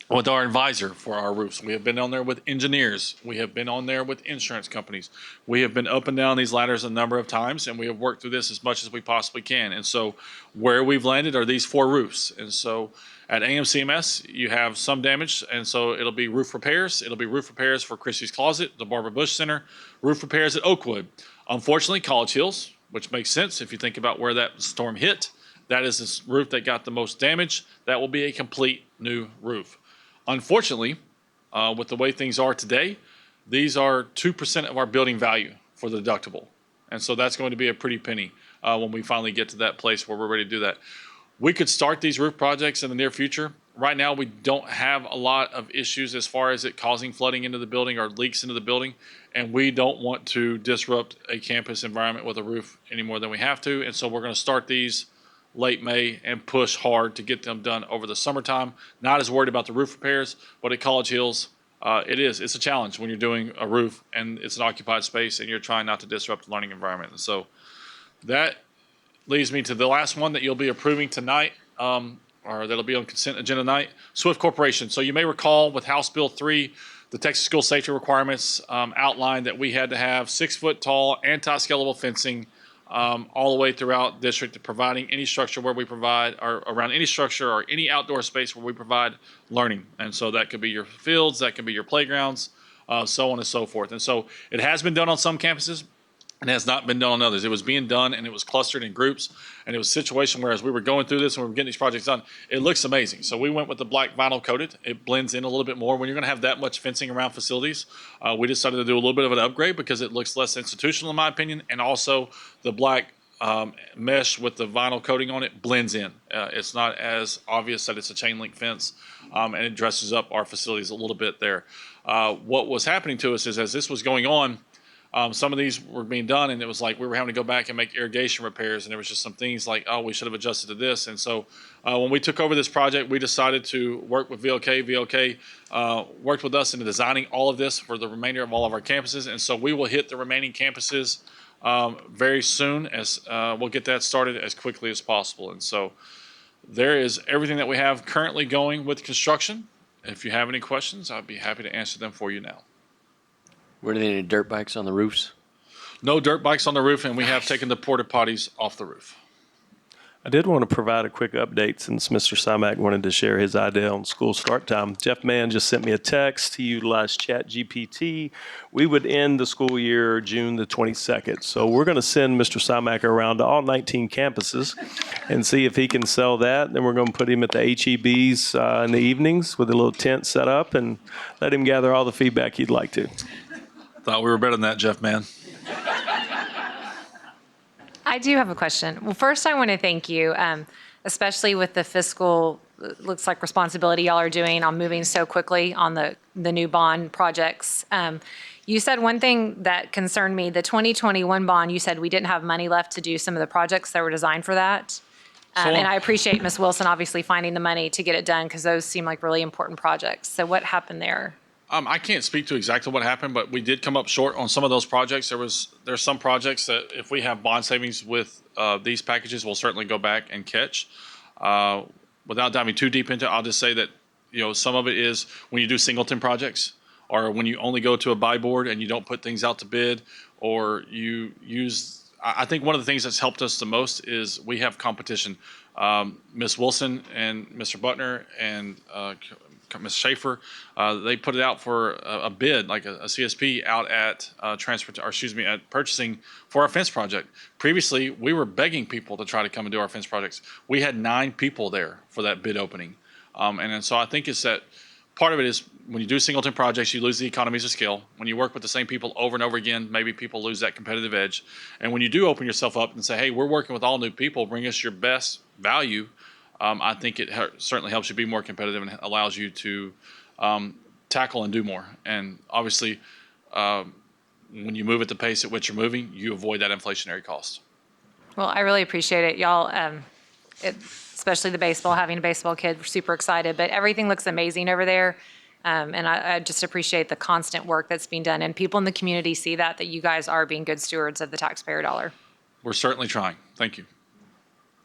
advisor for our roofs. We have been on there with engineers. We have been on there with insurance companies. We have been up and down these ladders a number of times, and we have worked through this as much as we possibly can. And so where we've landed are these 4 roofs. And so at AMCMS, you have some damage, and so it'll be roof repairs. It'll be roof repairs for Christie's Closet, the Barbara Bush Center, roof repairs at Oakwood. Unfortunately, College Hills, which makes sense if you think about where that storm hit, that is the roof that got the most damage. That will be a complete new roof. Unfortunately, with the way things are today, these are 2% of our building value for the deductible. And so that's going to be a pretty penny when we finally get to that place where we're ready to do that. We could start these roof projects in the near future. Right now, we don't have a lot of issues as far as it causing flooding into the building or leaks into the building. And we don't want to disrupt a campus environment with a roof any more than we have to. And so we're going to start these late May and push hard to get them done over the summertime. Not as worried about the roof repairs, but at College Hills, it's a challenge when you're doing a roof and it's an occupied space and you're trying not to disrupt the learning environment. And so that leads me to the last one that you'll be approving tonight, or that'll be on consent agenda tonight, Swift Corporation. So you may recall with House Bill 3, the Texas School Safety Requirements outlined that we had to have 6-foot tall anti-scalable fencing all the way throughout district, to providing any structure where we provide, or around any structure or any outdoor space where we provide learning. And so that could be your fields, that could be your playgrounds, so on and so forth. And so it has been done on some campuses and has not been done on others. It was being done and it was clustered in groups, and it was a situation where as we were going through this and we were getting these projects done, it looks amazing. So we went with the black vinyl coated. It blends in a little bit more. When you're going to have that much fencing around facilities, we decided to do a little bit of an upgrade because it looks less institutional in my opinion, and also the black mesh with the vinyl coating on it blends in. It's not as obvious that it's a chain link fence, and it dresses up our facilities a little bit there. What was happening to us is as this was going on, some of these were being done, and it was like we were having to go back and make irrigation repairs, and there was just some things like, oh, we should have adjusted to this. And so when we took over this project, we decided to work with VLK. VLK worked with us in designing all of this for the remainder of all of our campuses, and so we will hit the remaining campuses very soon. As we'll get that started as quickly as possible. And so there is everything that we have currently going with construction. If you have any questions, I'd be happy to answer them for you now. Were there any dirt bikes on the roofs? No dirt bikes on the roof, and we have taken the porta potties off the roof. I did want to provide a quick update since Mr. Simak wanted to share his idea on school start time. Jeff Mann just sent me a text. He utilized ChatGPT. We would end the school year June the 22nd. So we're going to send Mr. Simak around to all 19 campuses and see if he can sell that. Then we're going to put him at the HEBs in the evenings with a little tent set up and let him gather all the feedback he'd like to. Thought we were better than that, Jeff Mann. I do have a question. Well, first I want to thank you, especially with the fiscal, looks like responsibility y'all are doing on moving so quickly on the new bond projects. You said one thing that concerned me, the 2021 bond, you said we didn't have money left to do some of the projects that were designed for that. And I appreciate Ms. Wilson obviously finding the money to get it done because those seem like really important projects. So what happened there? I can't speak to exactly what happened, but we did come up short on some of those projects. There's some projects that if we have bond savings with these packages, we'll certainly go back and catch. Without diving too deep into it, I'll just say that some of it is when you do singleton projects, or when you only go to a buy board and you don't put things out to bid, or you use. I think one of the things that's helped us the most is we have competition. Ms. Wilson and Mr. Butner and Ms. Schaefer, they put it out for a bid, like a CSP, out at at purchasing for our fence project. Previously, we were begging people to try to come and do our fence projects. We had 9 people there for that bid opening, and so I think it's that part of it is when you do singleton projects, you lose the economies of scale. When you work with the same people over and over again, maybe people lose that competitive edge. And when you do open yourself up and say, hey, we're working with all new people, bring us your best value, I think it certainly helps you be more competitive and allows you to tackle and do more. And obviously, when you move at the pace at which you're moving, you avoid that inflationary cost. Well, I really appreciate it. Y'all, especially the baseball, having a baseball kid, we're super excited. But everything looks amazing over there. And I just appreciate the constant work that's being done. And people in the community see that you guys are being good stewards of the taxpayer dollar. We're certainly trying. Thank you.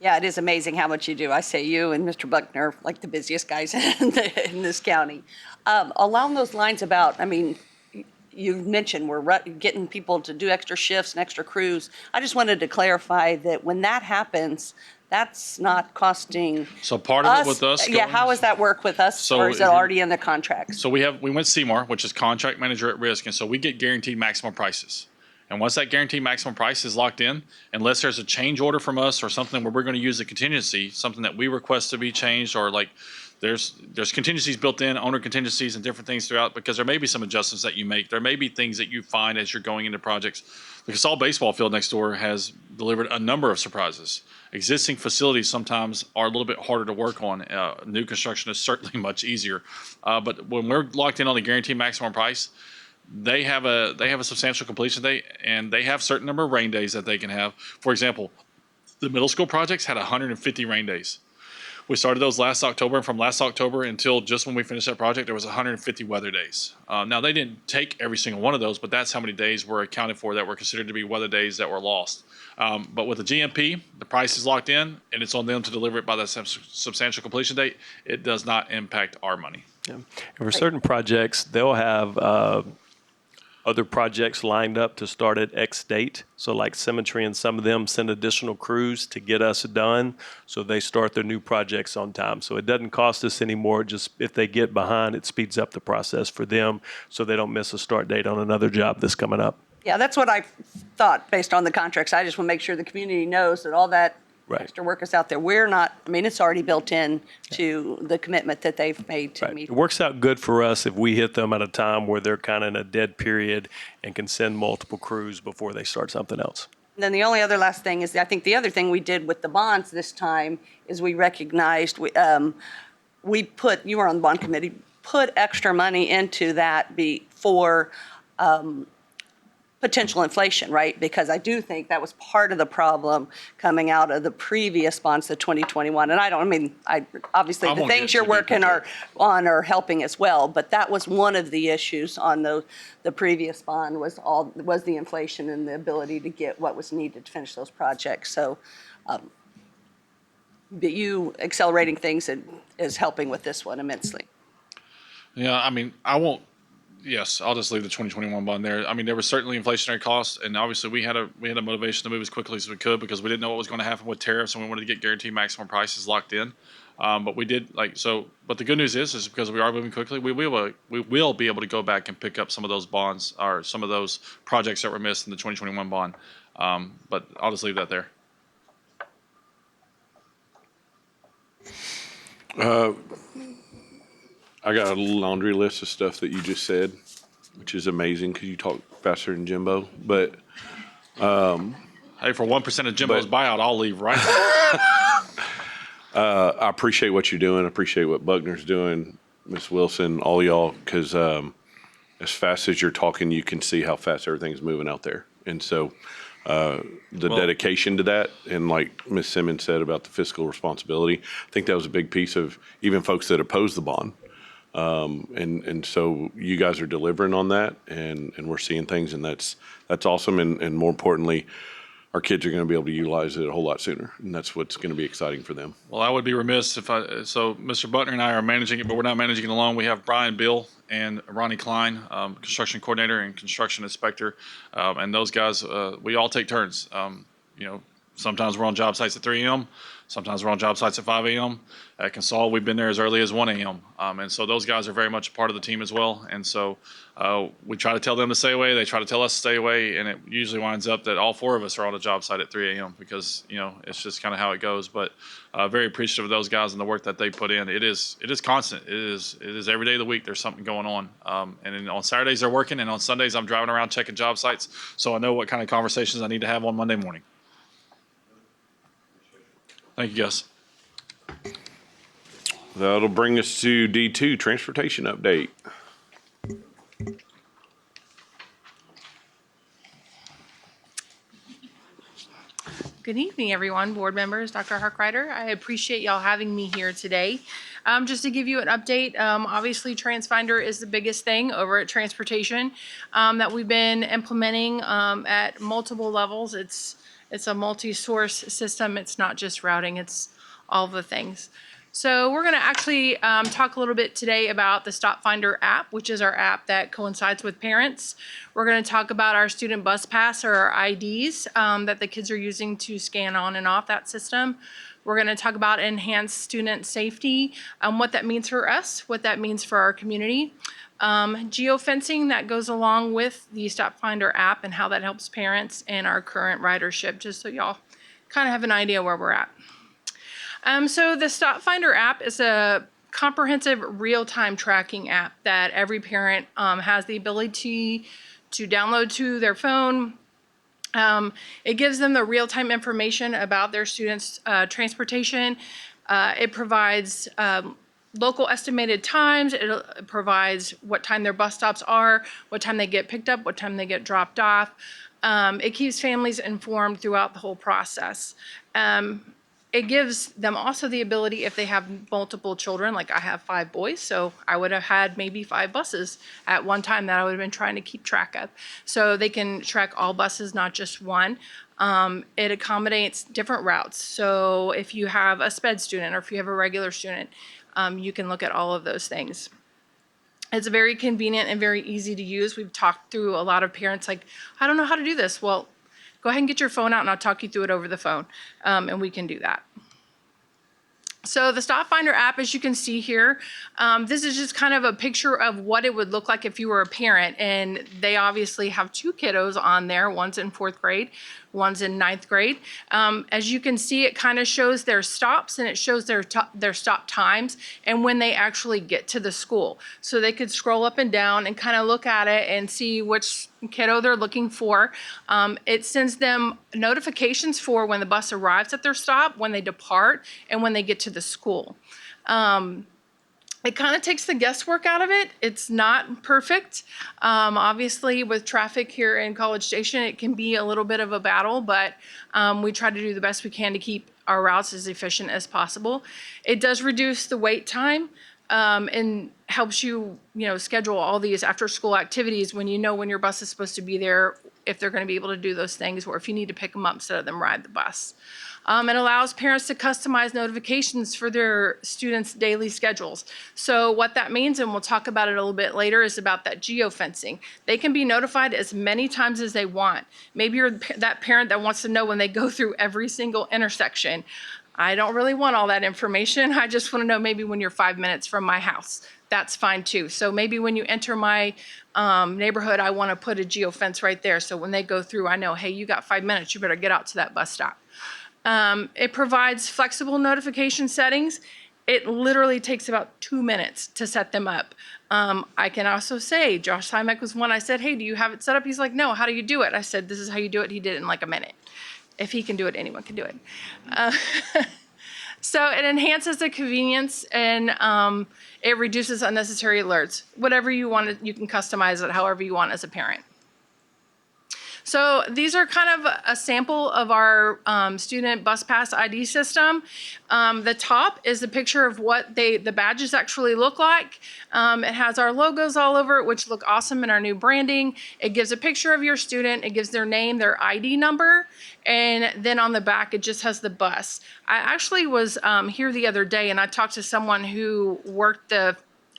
Yeah, it is amazing how much you do. I say you and Mr. Buckner, like the busiest guys in this county. Along those lines you mentioned we're getting people to do extra shifts and extra crews. I just wanted to clarify that when that happens, that's not costing So part of it with us. Yeah, how does that work with us? Or is it already in the contracts? So we went CMAR, which is contract manager at risk. And so we get guaranteed maximum prices. And once that guaranteed maximum price is locked in, unless there's a change order from us or something where we're going to use a contingency, something that we request to be changed, or like there's contingencies built in, owner contingencies and different things throughout, because there may be some adjustments that you make. There may be things that you find as you're going into projects. The Casal baseball field next door has delivered a number of surprises. Existing facilities sometimes are a little bit harder to work on. New construction is certainly much easier. But when we're locked in on the guaranteed maximum price, they have a substantial completion date, and they have certain number of rain days that they can have. For example, the middle school projects had 150 rain days. We started those last October, and from last October until just when we finished that project, there was 150 weather days. Now, they didn't take every single one of those, but that's how many days were accounted for that were considered to be weather days that were lost. But with the GMP, the price is locked in, and it's on them to deliver it by that substantial completion date. It does not impact our money. Yeah. And for certain projects, they'll have other projects lined up to start at X date. So like Cemetery and some of them send additional crews to get us done. So they start their new projects on time. So it doesn't cost us anymore. Just if they get behind, it speeds up the process for them so they don't miss a start date on another job that's coming up. Yeah, that's what I thought based on the contracts. I just want to make sure the community knows that all that extra work is out there. We're not, it's already built in to the commitment that they've made to meet. It works out good for us if we hit them at a time where they're kind of in a dead period and can send multiple crews before they start something else. And then the only other last thing is, I think the other thing we did with the bonds this time is we recognized, we put, you were on the bond committee, put extra money into that for potential inflation, right? Because I do think that was part of the problem coming out of the previous bonds, the 2021. And obviously I the won't things get you're too deep working into are helping as well. But that was one of the issues on the previous bond was the inflation and the ability to get what was needed to finish those projects. So but you accelerating things is helping with this one immensely. Yeah, I mean, yes, I'll just leave the 2021 bond there. I mean, there was certainly inflationary costs, and obviously we had a motivation to move as quickly as we could because we didn't know what was going to happen with tariffs, and we wanted to get guaranteed maximum prices locked in. But we did But the good news is because we are moving quickly, we will be able to go back and pick up some of those bonds or some of those projects that were missed in the 2021 bond. But I'll just leave that there. I got a laundry list of stuff that you just said, which is amazing because you talk faster than Jimbo. But hey, for 1% of Jimbo's buyout, I'll leave right now. I appreciate what you're doing. I appreciate what Buckner's doing, Miss Wilson, all y'all, because as fast as you're talking, you can see how fast everything's moving out there. And so dedication to that, and like Ms. Simmons said about the fiscal responsibility, I think that was a big piece of even folks that oppose the bond. And so you guys are delivering on that, and we're seeing things, and that's awesome. And more importantly, our kids are going to be able to utilize it a whole lot sooner, and that's what's going to be exciting for them. Well, I would be remiss so Mr. Butner and I are managing it, but we're not managing it alone. We have Brian Bill and Ronnie Klein, construction coordinator and construction inspector, and those guys, we all take turns. Sometimes we're on job sites at 3 a.m. Sometimes we're on job sites at 5 a.m. At Consol, we've been there as early as 1 a.m. And so those guys are very much a part of the team as well. And so we try to tell them to stay away. They try to tell us to stay away. And it usually winds up that all 4 of us are on a job site at 3 a.m. because, it's just kind of how it goes. But very appreciative of those guys and the work that they put in. It is constant. It is every day of the week there's something going on. And then on Saturdays they're working, and on Sundays I'm driving around checking job sites. So I know what kind of conversations I need to have on Monday morning. Thank you, guys. That'll bring us to D2, transportation update. Good evening, everyone, board members, Dr. Harkrider. I appreciate y'all having me here today. Just to give you an update, obviously TransFinder is the biggest thing over at transportation that we've been implementing at multiple levels. It's a multi-source system. It's not just routing, it's all the things. So we're going to actually talk a little bit today about the Stop Finder app, which is our app that coincides with parents. We're going to talk about our student bus pass or our IDs that the kids are using to scan on and off that system. We're going to talk about enhanced student safety, what that means for us, what that means for our community. Geofencing that goes along with the Stop Finder app and how that helps parents and our current ridership, just so y'all kind of have an idea where we're at. So the Stop Finder app is a comprehensive real-time tracking app that every parent has the ability to download to their phone. It gives them the real-time information about their students' transportation. It provides local estimated times. It provides what time their bus stops are, what time they get picked up, what time they get dropped off. It keeps families informed throughout the whole process. It gives them also the ability, if they have multiple children, like I have 5 boys, so I would have had maybe 5 buses at one time that I would have been trying to keep track of. So they can track all buses, not just one. It accommodates different routes. So if you have a sped student or if you have a regular student, you can look at all of those things. It's very convenient and very easy to use. We've talked through a lot of parents like, I don't know how to do this. Well, go ahead and get your phone out and I'll talk you through it over the phone, and we can do that. So the Stop Finder app, as you can see here, this is just kind of a picture of what it would look like if you were a parent. And they obviously have 2 kiddos on there. One's in 4th grade, one's in 9th grade. As you can see, it kind of shows their stops and it shows their stop times and when they actually get to the school. So they could scroll up and down and kind of look at it and see which kiddo they're looking for. It sends them notifications for when the bus arrives at their stop, when they depart, and when they get to the school. it kind of takes the guesswork out of it. It's not perfect. Obviously, with traffic here in College Station, it can be a little bit of a battle, but we try to do the best we can to keep our routes as efficient as possible. It does reduce the wait time and helps you, schedule all these after-school activities when you know when your bus is supposed to be there, if they're going to be able to do those things, or if you need to pick them up instead of them ride the bus. It allows parents to customize notifications for their students' daily schedules. So what that means, and we'll talk about it a little bit later, is about that geofencing. They can be notified as many times as they want. Maybe you're that parent that wants to know when they go through every single intersection. I don't really want all that information. I just want to know maybe when you're 5 minutes from my house. That's fine too. So maybe when you enter my neighborhood, I want to put a geofence right there. So when they go through, I know, hey, you got 5 minutes. You better get out to that bus stop. It provides flexible notification settings. It literally takes about 2 minutes to set them up. I can also say, Josh Simek was one I said, hey, do you have it set up? He's like, no, how do you do it? I said, this is how you do it. He did it in like a minute. If he can do it, anyone can do it. So it enhances the convenience and it reduces unnecessary alerts. Whatever you want, you can customize it however you want as a parent. So these are kind of a sample of our student bus pass ID system. The top is a picture of what the badges actually look like. It has our logos all over it, which look awesome in our new branding. It gives a picture of your student. It gives their name, their ID number, and then on the back, it just has the bus. I actually was here the other day, and I talked to someone who worked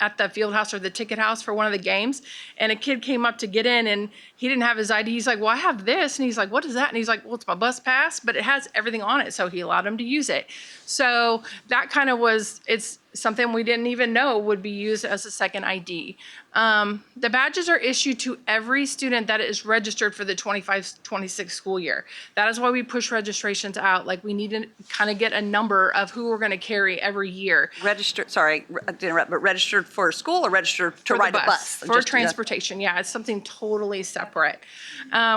at the field house or the ticket house for one of the games, and a kid came up to get in and he didn't have his ID. He's like, well, I have this. And he's like, what is that? And he's like, well, it's my bus pass, but it has everything on it. So he allowed him to use it. So that kind of it's something we didn't even know would be used as a second ID. The badges are issued to every student that is registered for the 25-26 school year. That is why we push registrations out. Like, we need to kind of get a number of who we're going to carry every year. Registered, sorry, I didn't interrupt, but registered for school or registered to ride a bus? For transportation, yeah, it's something totally separate.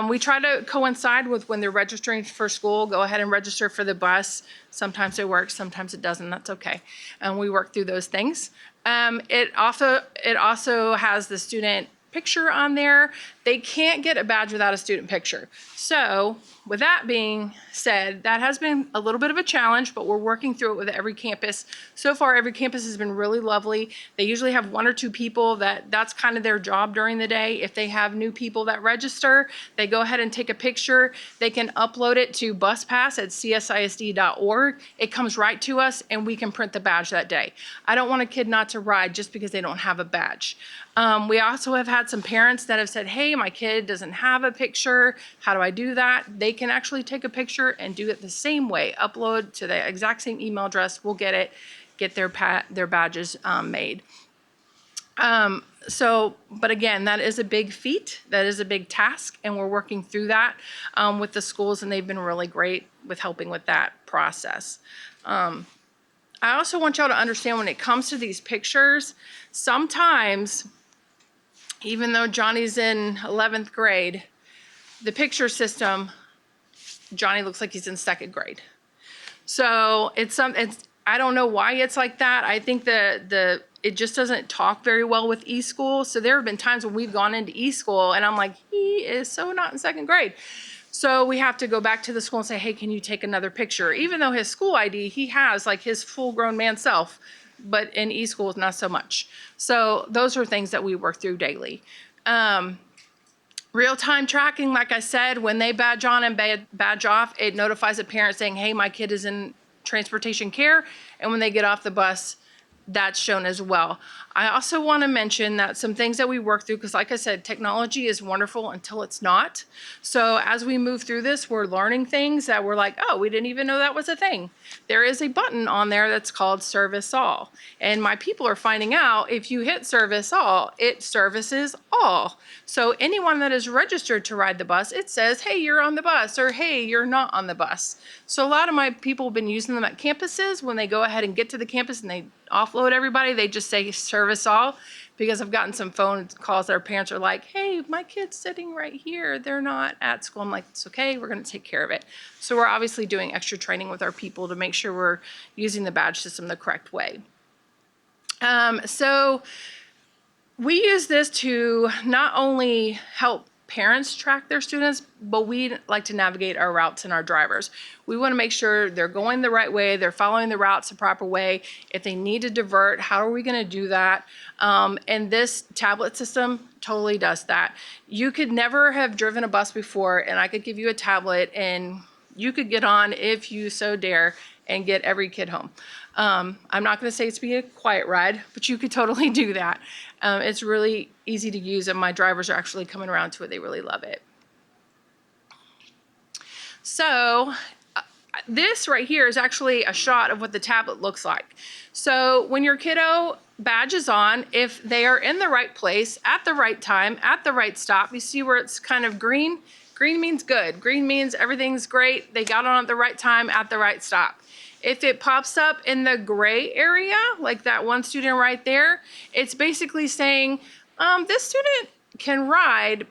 We try to coincide with when they're registering for school, go ahead and register for the bus. Sometimes it works, sometimes it doesn't, that's okay. And we work through those things. It also has the student picture on there. They can't get a badge without a student picture. So with that being said, that has been a little bit of a challenge, but we're working through it with every campus. So far, every campus has been really lovely. They usually have 1 or 2 people that's kind of their job during the day. If they have new people that register, they go ahead and take a picture. They can upload it to buspass@csisd.org. It comes right to us and we can print the badge that day. I don't want a kid not to ride just because they don't have a badge. We also have had some parents that have said, hey, my kid doesn't have a picture. How do I do that? They can actually take a picture and do it the same way. Upload to the exact same email address. We'll get their badges made. But again, that is a big feat. That is a big task, and we're working through that with the schools, and they've been really great with helping with that process. I also want y'all to understand when it comes to these pictures, sometimes, even though Johnny's in 11th grade, the picture system, Johnny looks like he's in 2nd grade. So I don't know why it's like that. I think it just doesn't talk very well with eSchool. So there have been times when we've gone into eSchool and I'm like, he is so not in 2nd grade. So we have to go back to the school and say, hey, can you take another picture? Even though his school ID, he has like his full grown man self, but in eSchool, not so much. So those are things that we work through daily. Real-time tracking, like I said, when they badge on and badge off, it notifies a parent saying, hey, my kid is in transportation care. And when they get off the bus, that's shown as well. I also want to mention that some things that we work through, because like I said, technology is wonderful until it's not. So as we move through this, we're learning things that we're like, oh, we didn't even know that was a thing. There is a button on there that's called Service All. And my people are finding out if you hit Service All, it services all. So anyone that is registered to ride the bus, it says, hey, you're on the bus, or hey, you're not on the bus. So a lot of my people have been using them at campuses. When they go ahead and get to the campus and they offload everybody, they just say Service All, because I've gotten some phone calls that our parents are like, hey, my kid's sitting right here. They're not at school. I'm like, it's okay. We're going to take care of it. So we're obviously doing extra training with our people to make sure we're using the badge system the correct way. So we use this to not only help parents track their students, but we like to navigate our routes and our drivers. We want to make sure they're going the right way, they're following the routes the proper way. If they need to divert, how are we going to do that? And this tablet system totally does that. You could never have driven a bus before, and I could give you a tablet and you could get on, if you so dare, and get every kid home. I'm not going to say it's be a quiet ride, but you could totally do that. It's really easy to use, and my drivers are actually coming around to it. They really love it. So this right here is actually a shot of what the tablet looks like. So when your kiddo badges on, if they are in the right place, at the right time, at the right stop, you see where it's kind of green? Green means good. Green means everything's great. They got on at the right time, at the right stop. If it pops up in the gray area, like that one student right there, it's basically saying, this student can ride,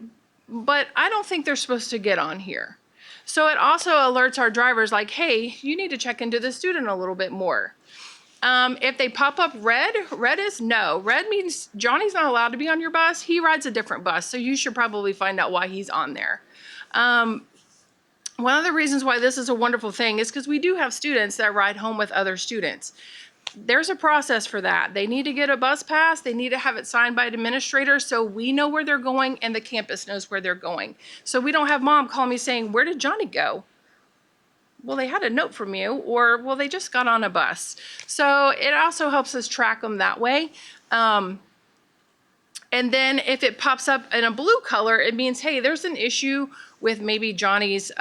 but I don't think they're supposed to get on here. So it also alerts our drivers like, hey, you need to check into the student a little bit more. If they pop up red, red is no. Red means Johnny's not allowed to be on your bus. He rides a different bus, so you should probably find out why he's on there. One of the reasons why this is a wonderful thing is because we do have students that ride home with other students. There's a process for that. They need to get a bus pass. They need to have it signed by an administrator so we know where they're going and the campus knows where they're going. So we don't have mom call me saying, where did Johnny go? Well, they had a note from you, or, well, they just got on a bus. So it also helps us track them that way. And then if it pops up in a blue color, it means, hey, there's an issue with maybe Johnny's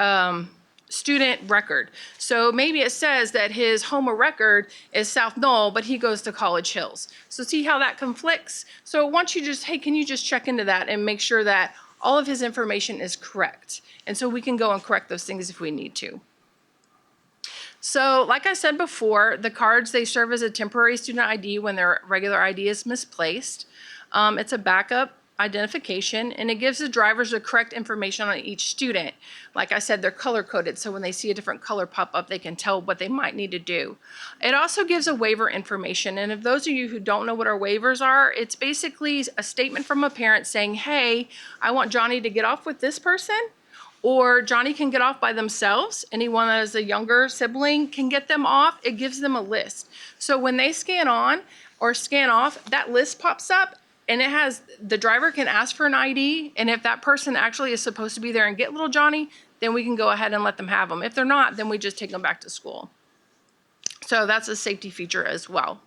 student record. So maybe it says that his home of record is South Knoll, but he goes to College Hills. So see how that conflicts? So once you just, hey, can you just check into that and make sure that all of his information is correct? And so we can go and correct those things if we need to. So like I said before, the cards, they serve as a temporary student ID when their regular ID is misplaced. It's a backup identification, and it gives the drivers the correct information on each student. Like I said, they're color coded, so when they see a different color pop up, they can tell what they might need to do. It also gives a waiver information, and if those of you who don't know what our waivers are, it's basically a statement from a parent saying, hey, I want Johnny to get off with this person, or Johnny can get off by themselves. Anyone that is a younger sibling can get them off. It gives them a list. So when they scan on or scan off, that list pops up, and it has, the driver can ask for an ID, and if that person actually is supposed to be there and get little Johnny, then we can go ahead and let them have them. If they're not, then we just take them back to school. So that's a safety feature as well.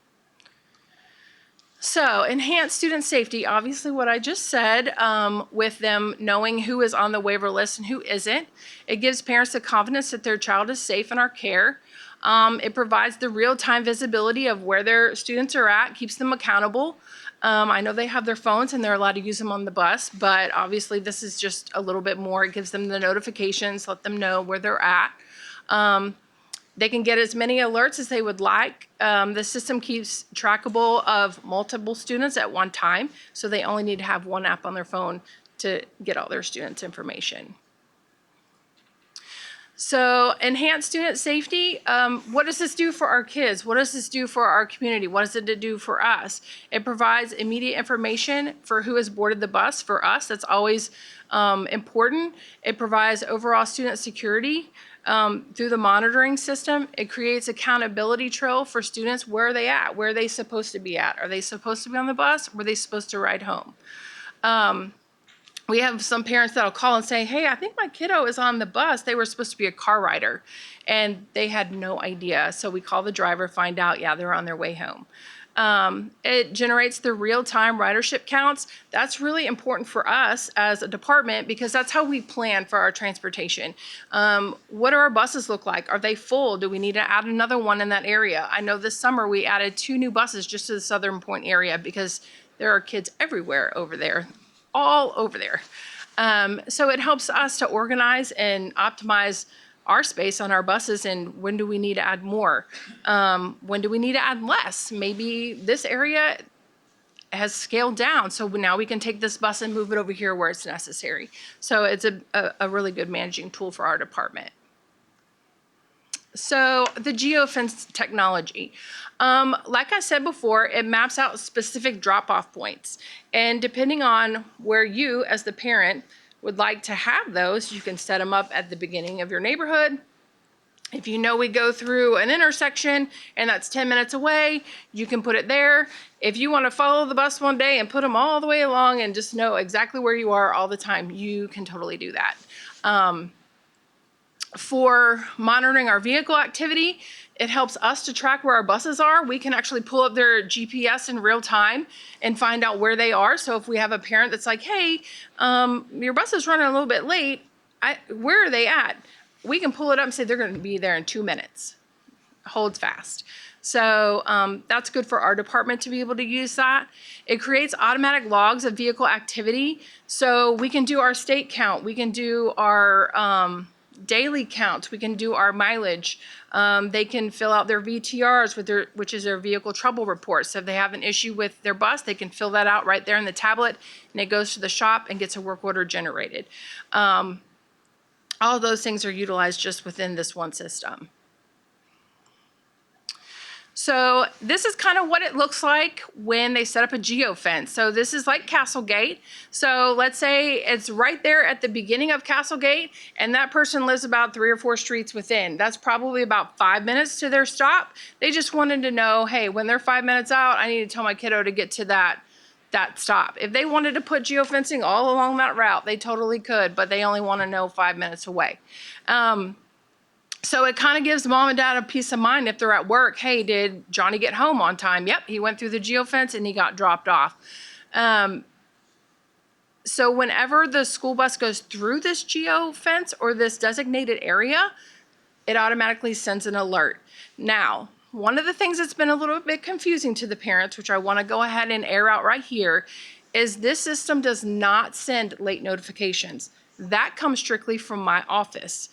So enhanced student safety, obviously what I just said, with them knowing who is on the waiver list and who isn't. It gives parents the confidence that their child is safe in our care. It provides the real-time visibility of where their students are at, keeps them accountable. I know they have their phones and they're allowed to use them on the bus, but obviously this is just a little bit more. It gives them the notifications, let them know where they're at. They can get as many alerts as they would like. The system keeps trackable of multiple students at one time, so they only need to have one app on their phone to get all their students' information. So enhanced student safety, what does this do for our kids? What does this do for our community? What does it do for us? It provides immediate information for who has boarded the bus for us. That's always important. It provides overall student security through the monitoring system. It creates accountability trail for students. Where are they at? Where are they supposed to be at? Are they supposed to be on the bus? Were they supposed to ride home? We have some parents that'll call and say, hey, I think my kiddo is on the bus. They were supposed to be a car rider, and they had no idea. So we call the driver, find out, yeah, they're on their way home. It generates the real-time ridership counts. That's really important for us as a department because that's how we plan for our transportation. What do our buses look like? Are they full? Do we need to add another one in that area? I know this summer we added 2 new buses just to the Southern Point area because there are kids everywhere over there. All over there. So it helps us to organize and optimize our space on our buses, and when do we need to add more? When do we need to add less? Maybe this area has scaled down, so now we can take this bus and move it over here where it's necessary. So it's a really good managing tool for our department. So the geofence technology, like I said before, it maps out specific drop-off points. And depending on where you, as the parent, would like to have those, you can set them up at the beginning of your neighborhood. If you know we go through an intersection and that's 10 minutes away, you can put it there. If you want to follow the bus one day and put them all the way along and just know exactly where you are all the time, you can totally do that. For monitoring our vehicle activity, it helps us to track where our buses are. We can actually pull up their GPS in real time and find out where they are. So if we have a parent that's like, hey, your bus is running a little bit late, where are they at? We can pull it up and say they're going to be there in 2 minutes. Holds fast. So that's good for our department to be able to use that. It creates automatic logs of vehicle activity. So we can do our state count. We can do our daily counts. We can do our mileage. They can fill out their VTRs, which is their vehicle trouble report. So if they have an issue with their bus, they can fill that out right there in the tablet, and it goes to the shop and gets a work order generated. All of those things are utilized just within this one system. So this is kind of what it looks like when they set up a geofence. So this is like Castlegate. So let's say it's right there at the beginning of Castlegate, and that person lives about 3 or 4 streets within. That's probably about 5 minutes to their stop. They just wanted to know, hey, when they're 5 minutes out, I need to tell my kiddo to get to that stop. If they wanted to put geofencing all along that route, they totally could, but they only want to know 5 minutes away. So it kind of gives mom and dad a peace of mind if they're at work. Hey, did Johnny get home on time? Yep, he went through the geofence and he got dropped off. So whenever the school bus goes through this geofence or this designated area, it automatically sends an alert. Now, one of the things that's been a little bit confusing to the parents, which I want to go ahead and air out right here, is this system does not send late notifications. That comes strictly from my office.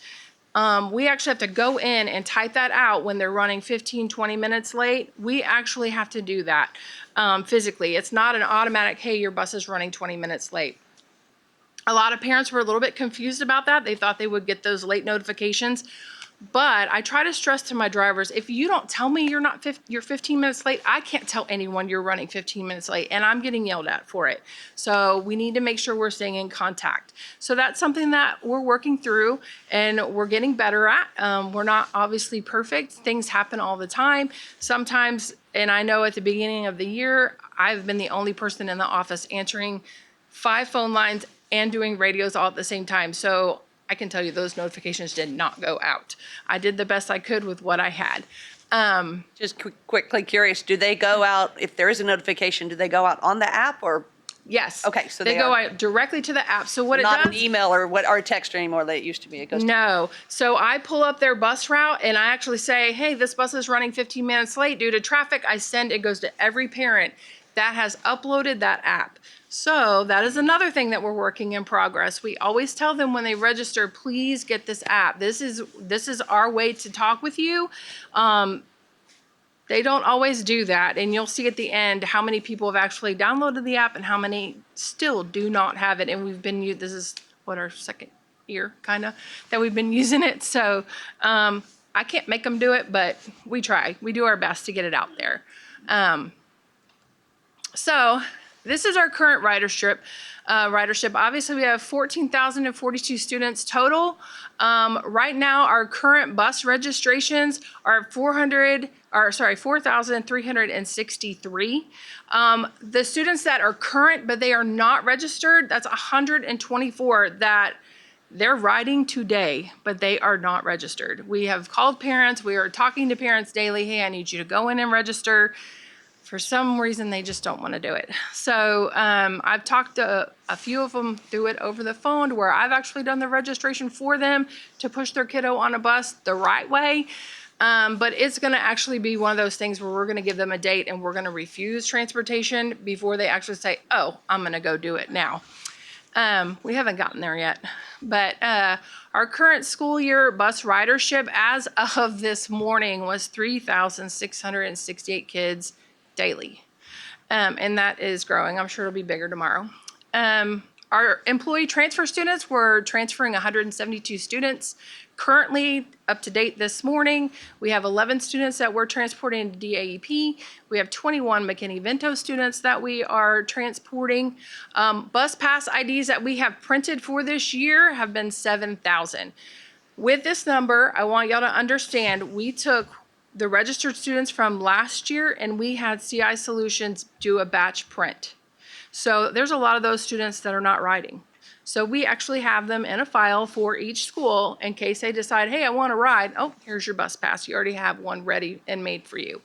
We actually have to go in and type that out when they're running 15, 20 minutes late. We actually have to do that physically. It's not an automatic, hey, your bus is running 20 minutes late. A lot of parents were a little bit confused about that. They thought they would get those late notifications. But I try to stress to my drivers, if you don't tell me you're 15 minutes late, I can't tell anyone you're running 15 minutes late, and I'm getting yelled at for it. So we need to make sure we're staying in contact. So that's something that we're working through and we're getting better at. We're not obviously perfect. Things happen all the time. Sometimes, and I know at the beginning of the year, I've been the only person in the office answering 5 phone lines and doing radios all at the same time. So I can tell you those notifications did not go out. I did the best I could with what I had. Just quickly curious, do they go out, if there is a notification, do they go out on the app or? Yes. Okay, so they go out directly to the app. So what it not does? an email or a text anymore that it used to be. It goes. No. So I pull up their bus route and I actually say, hey, this bus is running 15 minutes late due to traffic. It goes to every parent that has uploaded that app. So that is another thing that we're working in progress. We always tell them when they register, please get this app. This is our way to talk with you. They don't always do that, and you'll see at the end how many people have actually downloaded the app and how many still do not have it. And this is our second year kind of that we've been using it. So I can't make them do it, but we try. We do our best to get it out there. So this is our current ridership. Obviously, we have 14,042 students total. Right now, our current bus registrations are 4,363. The students that are current, but they are not registered, that's 124 that they're riding today, but they are not registered. We have called parents. We are talking to parents daily. Hey, I need you to go in and register. For some reason, they just don't want to do it. So I've talked to a few of them through it over the phone to where I've actually done the registration for them to push their kiddo on a bus the right way. But it's going to actually be one of those things where we're going to give them a date and we're going to refuse transportation before they actually say, oh, I'm going to go do it now. We haven't gotten there yet. But our current school year bus ridership as of this morning was 3,668 kids daily. And that is growing. I'm sure it'll be bigger tomorrow. our employee transfer students, we're transferring 172 students. Currently, up to date this morning, we have 11 students that we're transporting to DAEP. We have 21 McKinney-Vento students that we are transporting. Bus pass IDs that we have printed for this year have been 7,000. With this number, I want y'all to understand, we took the registered students from last year and we had CI Solutions do a batch print. So there's a lot of those students that are not riding. So we actually have them in a file for each school in case they decide, hey, I want to ride. Oh, here's your bus pass. You already have one ready and made for you.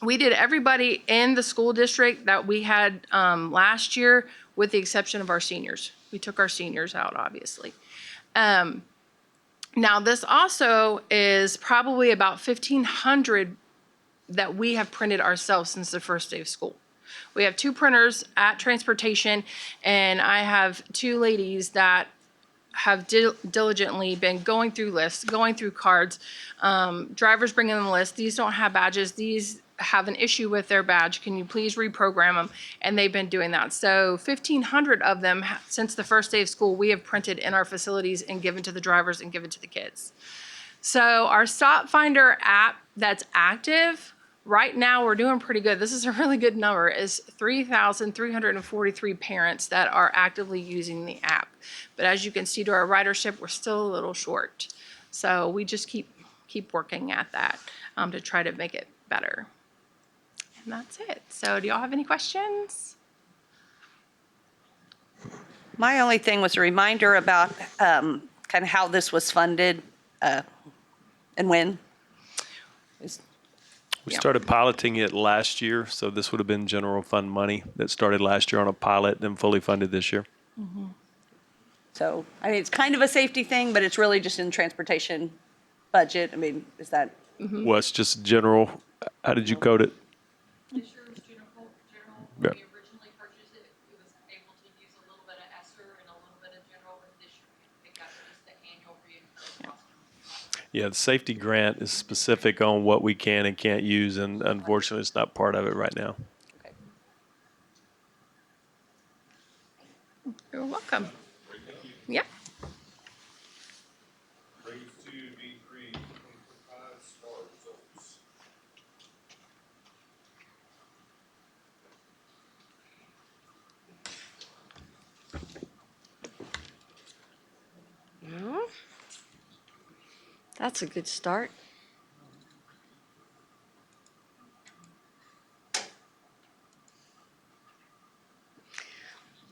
We did everybody in the school district that we had last year with the exception of our seniors. We took our seniors out, obviously. Now, this also is probably about 1,500 that we have printed ourselves since the first day of school. We have 2 printers at transportation, and I have 2 ladies that have diligently been going through lists, going through cards. Drivers bring in the list. These don't have badges. These have an issue with their badge. Can you please reprogram them? And they've been doing that. So 1,500 of them since the first day of school, we have printed in our facilities and given to the drivers and given to the kids. So our Stop Finder app that's active, right now we're doing pretty good. This is a really good number, is 3,343 parents that are actively using the app. But as you can see to our ridership, we're still a little short. So we just keep working at that to try to make it better. And that's it. So do y'all have any questions? My only thing was a reminder about kind of how this was funded and when. We started piloting it last year, so this would have been general fund money that started last year on a pilot, then fully funded this year. Mm-hmm. So, I mean, it's kind of a safety thing, but it's really just in transportation budget. I mean, is that? Mm-hmm. Well, it's just general. How did you code it? This year was general. Yeah. We originally purchased it. It was able to use a little bit of ESSER and a little bit of general, but this year we got just the annual reimbursement. Yeah, the safety grant is specific on what we can and can't use, and unfortunately, it's not part of it right now. Okay. You're welcome. Yeah. Well, that's a good start.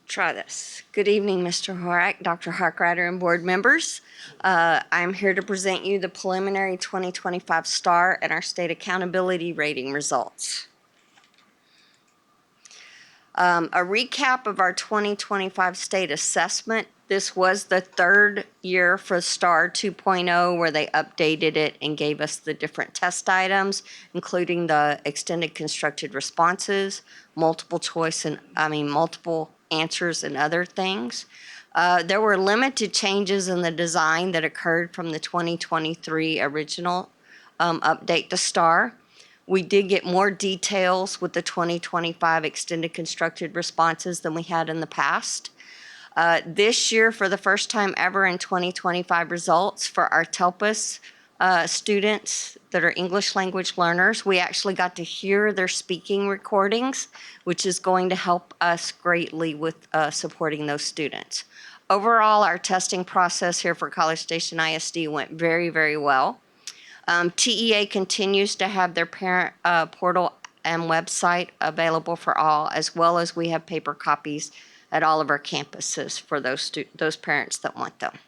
Try this. Good evening, Mr. Horak, Dr. Harkrider, and board members. I'm here to present you the preliminary 2025 STAR and our state accountability rating results. A recap of our 2025 state assessment. This was the 3rd year for STAR 2.0 where they updated it and gave us the different test items, including the extended constructed responses, multiple answers and other things. There were limited changes in the design that occurred from the 2023 original update to STAR. We did get more details with the 2025 extended constructed responses than we had in the past. This year, for the first time ever in 2025 results for our TELPUS students that are English language learners, we actually got to hear their speaking recordings, which is going to help us greatly with supporting those students. Overall, our testing process here for College Station ISD went very, very well. TEA continues to have their parent portal and website available for all, as well as we have paper copies at all of our campuses for those parents that want them.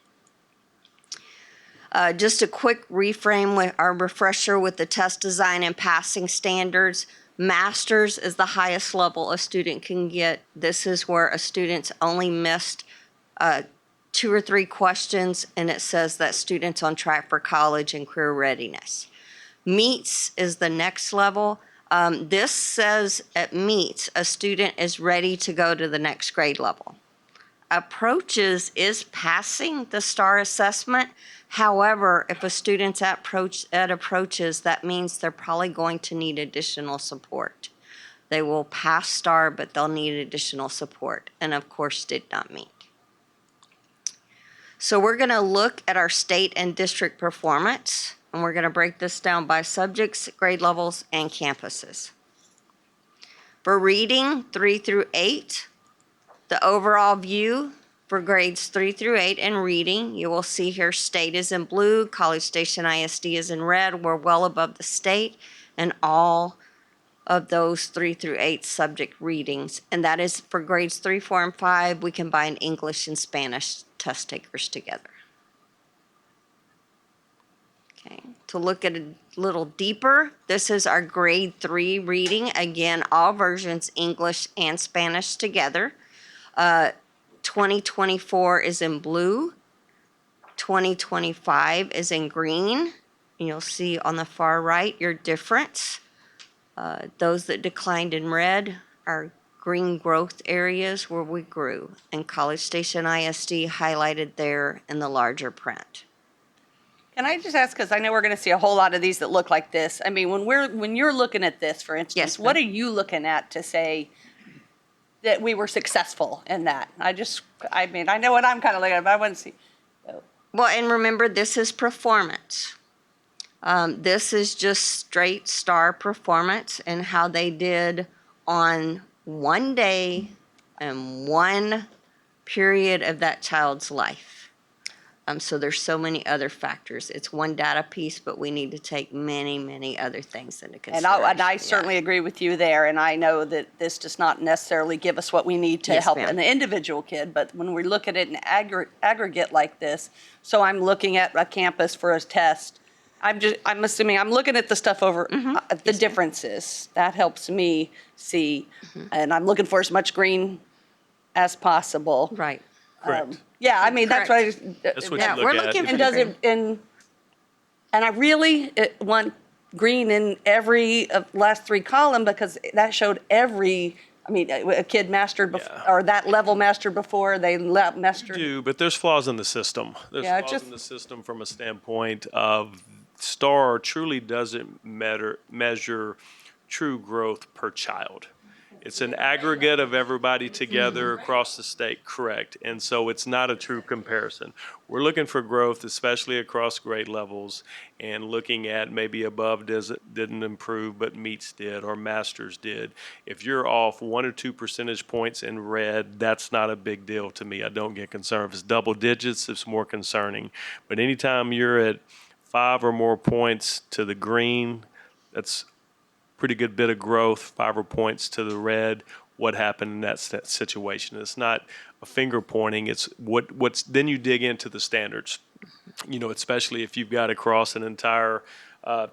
Just a quick reframe with our refresher with the test design and passing standards. Masters is the highest level a student can get. This is where a student's only missed 2 or 3 questions, and it says that student's on track for college and career readiness. Meets is the next level. This says at Meets, a student is ready to go to the next grade level. Approaches is passing the STAR assessment. However, if a student's at approaches, that means they're probably going to need additional support. They will pass STAR, but they'll need additional support, and of course did not meet. So we're going to look at our state and district performance, and we're going to break this down by subjects, grade levels, and campuses. For reading 3 through 8, the overall view for grades 3 through 8 in reading, you will see here state is in blue, College Station ISD is in red. We're well above the state and all of those 3 through 8 subject readings. And that is for grades 3, 4, and 5. We combine English and Spanish test takers together. Okay, to look at a little deeper, this is our grade 3 reading. Again, all versions, English and Spanish together. 2024 is in blue. 2025 is in green. And you'll see on the far right your difference. Those that declined in red are green growth areas where we grew. And College Station ISD highlighted there in the larger print. Can I just ask, because I know we're going to see a whole lot of these that look like this. I mean, when you're looking at this, for instance, Yes, what are ma'am. you looking at to say that we were successful in that? I mean, I know what I'm kind of looking at, but I want to see. Well, and remember, this is performance. This is just straight STAR performance and how they did on one day and one period of that child's life. So there's so many other factors. It's one data piece, but we need to take many, many other things into consideration. And I certainly agree with you there, and I know that this does not necessarily give us what we need to Yes, help ma'am. an individual kid, but when we look at it in aggregate like this, so I'm looking at a campus for a test, I'm assuming, I'm looking at the stuff over, the differences. That helps me see, and I'm looking for as much green as possible. Right. Correct. Yeah, I mean, that's what I. That's what Yeah, you we're look at. looking And does it, and I really want green in every last 3 column because that showed every, I mean, a kid mastered before, Yeah. or that level mastered before they mastered. Do, but there's flaws in the system. There's Yeah, flaws just- in the system from a standpoint of STAR truly doesn't measure true growth per child. It's an aggregate of everybody together across the state, correct? And so it's not a true comparison. We're looking for growth, especially across grade levels, and looking at maybe above didn't improve, but meets did, or masters did. If you're off 1 or 2 percentage points in red, that's not a big deal to me. I don't get concerned. If it's double digits, it's more concerning. But anytime you're at 5 or more points to the green, that's pretty good bit of growth, 5 or points to the red. What happened in that situation? It's not a finger pointing. It's what's then you dig into the standards. You know, especially if you've got across an entire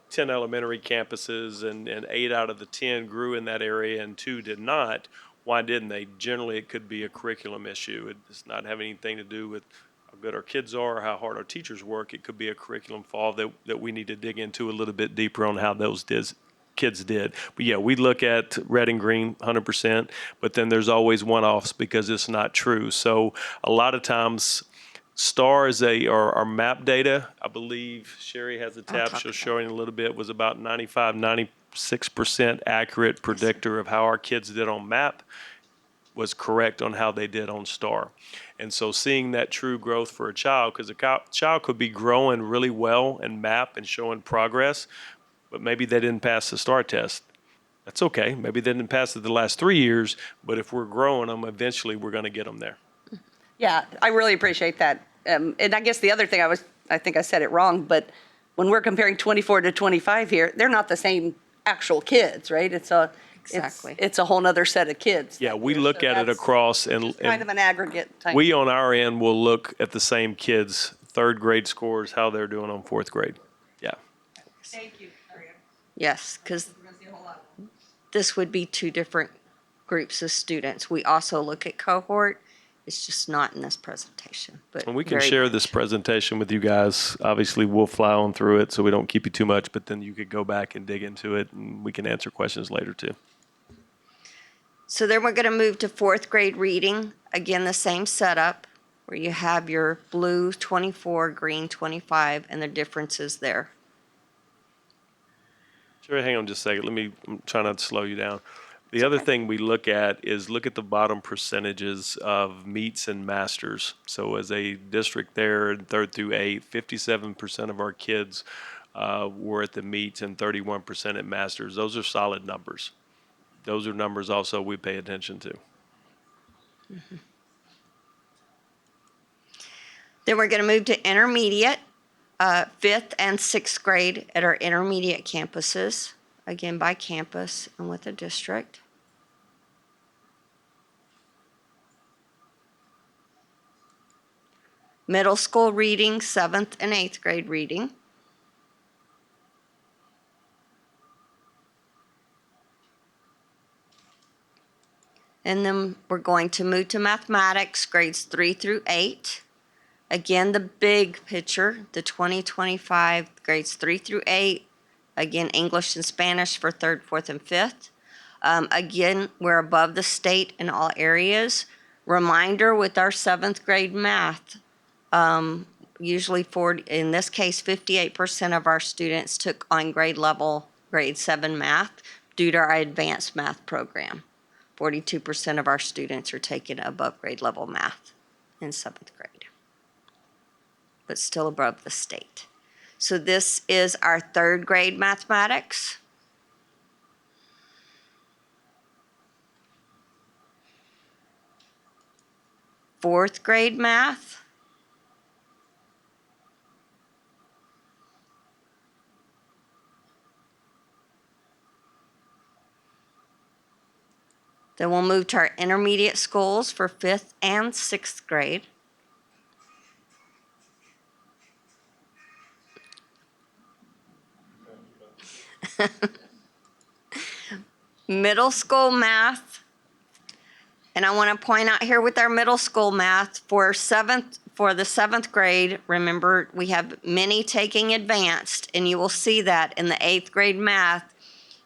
10 elementary campuses and 8 out of the 10 grew in that area and 2 did not. Why didn't they? Generally, it could be a curriculum issue. It does not have anything to do with how good our kids are or how hard our teachers work. It could be a curriculum flaw that we need to dig into a little bit deeper on how those kids did. But yeah, we look at red and green 100%, but then there's always one-offs because it's not true. So a lot of times STAR is our map data. I believe Sherry has a tab she'll show you in a little bit, was about 96% accurate predictor of how our kids did on map, was correct on how they did on STAR. And so seeing that true growth for a child, because a child could be growing really well in map and showing progress, but maybe they didn't pass the STAR test. That's okay. Maybe they didn't pass it the last 3 years, but if we're growing them, eventually we're going to get them there. Yeah, I really appreciate that. And I guess the other thing I think I said it wrong, but when we're comparing 24 to 25 here, they're not the same actual kids, right? Exactly. It's a whole nother set of kids. Yeah, we look at it across and Kind of an aggregate type. we on our end will look at the same kids, 3rd grade scores, how they're doing on 4th grade. Yeah. Thank you. Yes, because this would be 2 different groups of students. We also look at cohort. It's just not in this presentation. But And we can very share much. this presentation with you guys. Obviously, we'll fly on through it so we don't keep you too much, but then you could go back and dig into it and we can answer questions later too. So then we're going to move to 4th grade reading. Again, the same setup where you have your blue 24, green 25, and the differences there. Sherry, hang on just a second. I'm trying not to slow you down. The other thing we look at is look at the bottom percentages of meets and masters. So as a district there in 3rd through 8th, 57% of our kids were at the meets and 31% at masters. Those are solid numbers. Those are numbers also we pay attention to. Then we're going to move to intermediate, 5th and 6th grade at our intermediate campuses, again by campus and with a district. Middle school reading, 7th and 8th grade reading. And then we're going to move to mathematics, grades 3 through 8. Again, the big picture, the 2025 grades 3 through 8. Again, English and Spanish for 3rd, 4th, and 5th. Again, we're above the state in all areas. Reminder with our 7th grade math, usually in this case, 58% of our students took on grade level, grade 7 math due to our advanced math program. 42% of our students are taking above grade level math in 7th grade, but still above the state. So this is our 3rd grade mathematics. Fourth grade math. Then we'll move to our intermediate schools for 5th and 6th grade. Middle school math. And I want to point out here with our middle school math for the 7th grade, remember we have many taking advanced, and you will see that in the 8th grade math.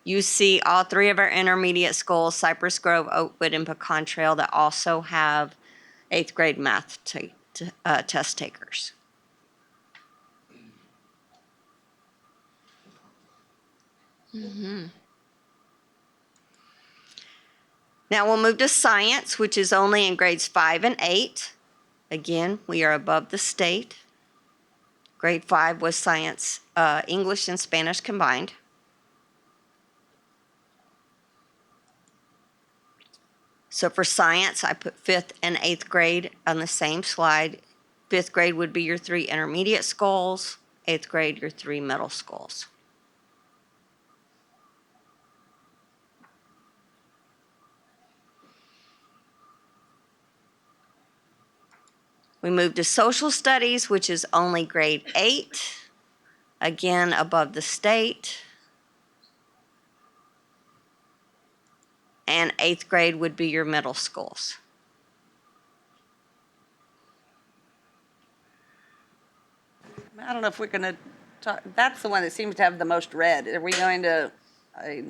You see all 3 of our intermediate schools, Cypress Grove, Oakwood, and Pecan Trail, that also have 8th grade math test takers. Now we'll move to science, which is only in grades 5 and 8. Again, we are above the state. Grade 5 was science, English and Spanish combined. So for science, I put 5th and 8th grade on the same slide. 5th grade would be your 3 intermediate schools, 8th grade your 3 middle schools. We move to social studies, which is only grade 8, again above the state. And 8th grade would be your middle schools. I don't know if we're going to talk, that's the one that seems to have the most red. Are we going to, I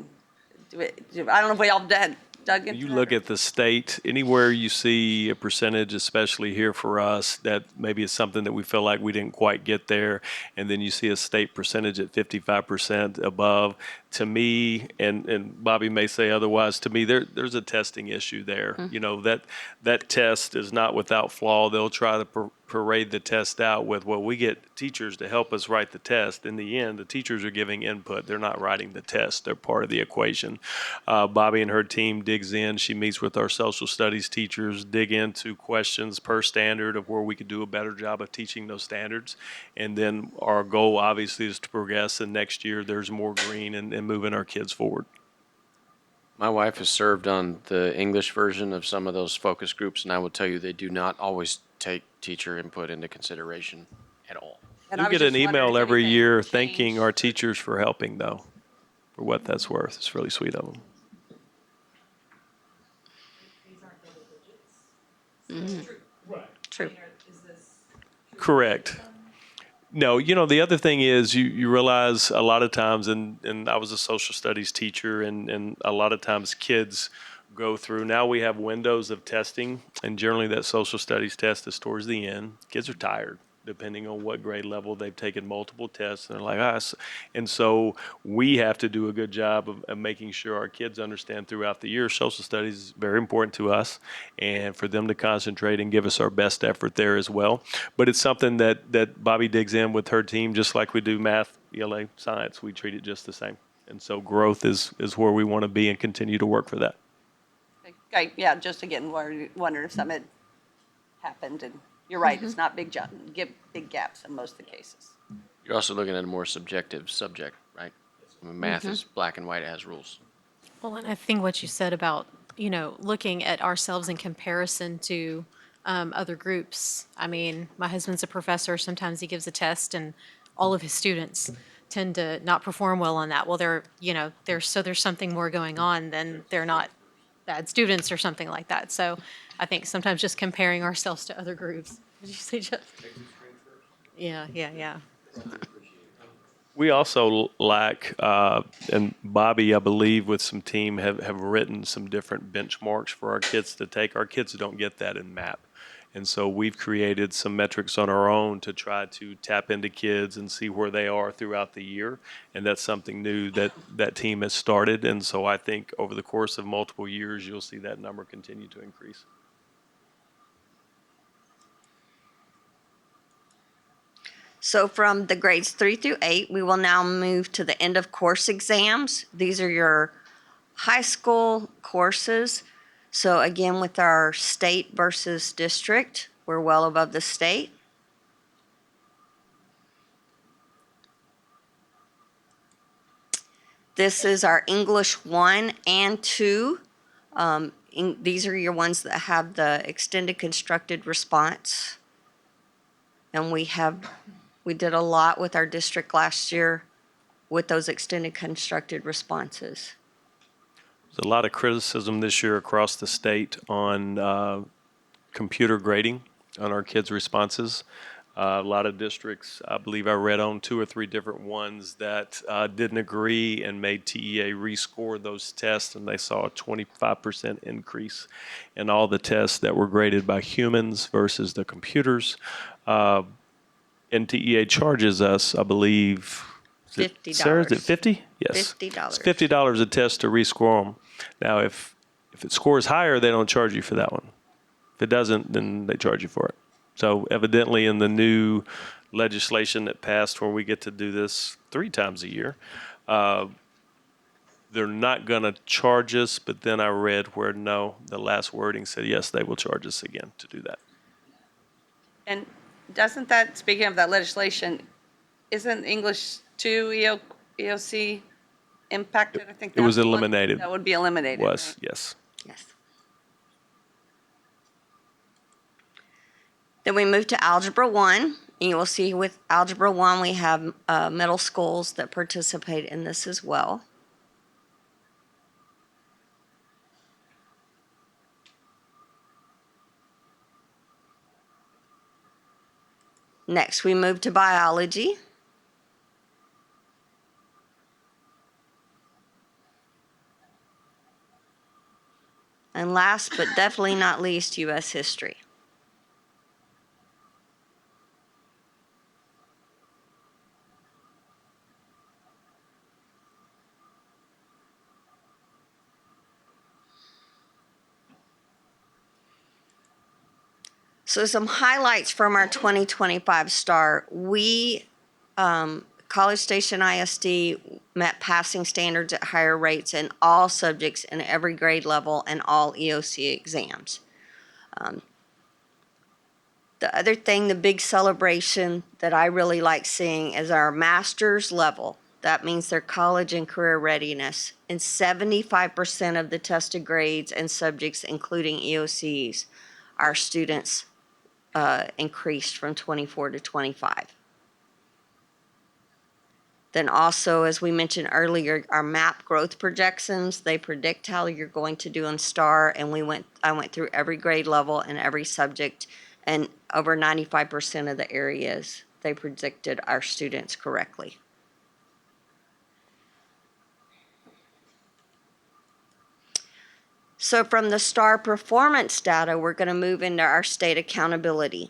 don't know if we all dug into You that. look at the state, anywhere you see a percentage, especially here for us, that maybe is something that we feel like we didn't quite get there, and then you see a state percentage at 55% above. To me, and Bobby may say otherwise, to me there's a testing issue there. Mm-hmm. You know, that test is not without flaw. They'll try to parade the test out with, well, we get teachers to help us write the test. In the end, the teachers are giving input. They're not writing the test. They're part of the equation. Bobby and her team digs in. She meets with our social studies teachers, dig into questions per standard of where we could do a better job of teaching those standards. And then our goal obviously is to progress, and next year there's more green and moving our kids forward. My wife has served on the English version of some of those focus groups, and I will tell you they do not always take teacher input into consideration at all. And You I was get an just wondering email if every anything year changed. thanking our teachers for helping, though, for what that's worth. It's really sweet of them. True. Correct. No, you know, the other thing is you realize a lot of times, and I was a social studies teacher, and a lot of times kids go through, now we have windows of testing, and generally that social studies test is towards the end. Kids are tired. depending on what grade level. They've taken multiple tests and they're like us. And so we have to do a good job of making sure our kids understand throughout the year social studies is very important to us, and for them to concentrate and give us our best effort there as well. But it's something that Bobby digs in with her team, just like we do math, ELA, science. We treat it just the same. And so growth is where we want to be and continue to work for that. Okay, yeah, just again, wondering if something had happened, and you're right, it's not big gaps in most of the cases. You're also looking at a more subjective subject, right? I mean, math is black and white, it has rules. Well, and I think what you said about, looking at ourselves in comparison to other groups. I mean, my husband's a professor. Sometimes he gives a test and all of his students tend to not perform well on that. Well, there's something more going on than they're not bad students or something like that. So I think sometimes just comparing ourselves to other groups. Did you say just? Yeah. We also lack, and Bobby, I believe, with some team have written some different benchmarks for our kids to take. Our kids don't get that in MAP. And so we've created some metrics on our own to try to tap into kids and see where they are throughout the year. And that's something new that team has started. And so I think over the course of multiple years, you'll see that number continue to increase. So from the grades 3 through 8, we will now move to the end of course exams. These are your high school courses. So again, with our state versus district, we're well above the state. This is our English 1 and 2. These are your ones that have the extended constructed response. And we did a lot with our district last year with those extended constructed responses. There's a lot of criticism this year across the state on computer grading on our kids' responses. A lot of districts, I believe I read on 2 or 3 different ones that didn't agree and made TEA rescore those tests, and they saw a 25% increase in all the tests that were graded by humans versus the computers. And TEA charges us, I believe, $50. Sarah, is it 50? Yes. $50. It's $50 a test to rescore them. Now, if it scores higher, they don't charge you for that one. If it doesn't, then they charge you for it. So evidently in the new legislation that passed where we get to do this 3 times a year, they're not going to charge us, but then I read where no, the last wording said, yes, they will charge us again to do that. And doesn't that, speaking of that legislation, isn't English 2 EOC impacted? I think It was that's one eliminated. that would be eliminated. Was, right? yes. Yes. Then we move to Algebra 1. And you will see with Algebra 1, we have middle schools that participate in this as well. Next, we move to biology. And last but definitely not least, U.S. history. So some highlights from our 2025 STAR. We, College Station ISD, met passing standards at higher rates in all subjects in every grade level and all EOC exams. The other thing, the big celebration that I really like seeing is our master's level. That means their college and career readiness. And 75% of the tested grades and subjects, including EOCs, our students increased from 24 to 25. Then also, as we mentioned earlier, our MAP growth projections, they predict how you're going to do in STAR, and I went through every grade level and every subject, and over 95% of the areas, they predicted our students correctly. So from the STAR performance data, we're going to move into our state accountability.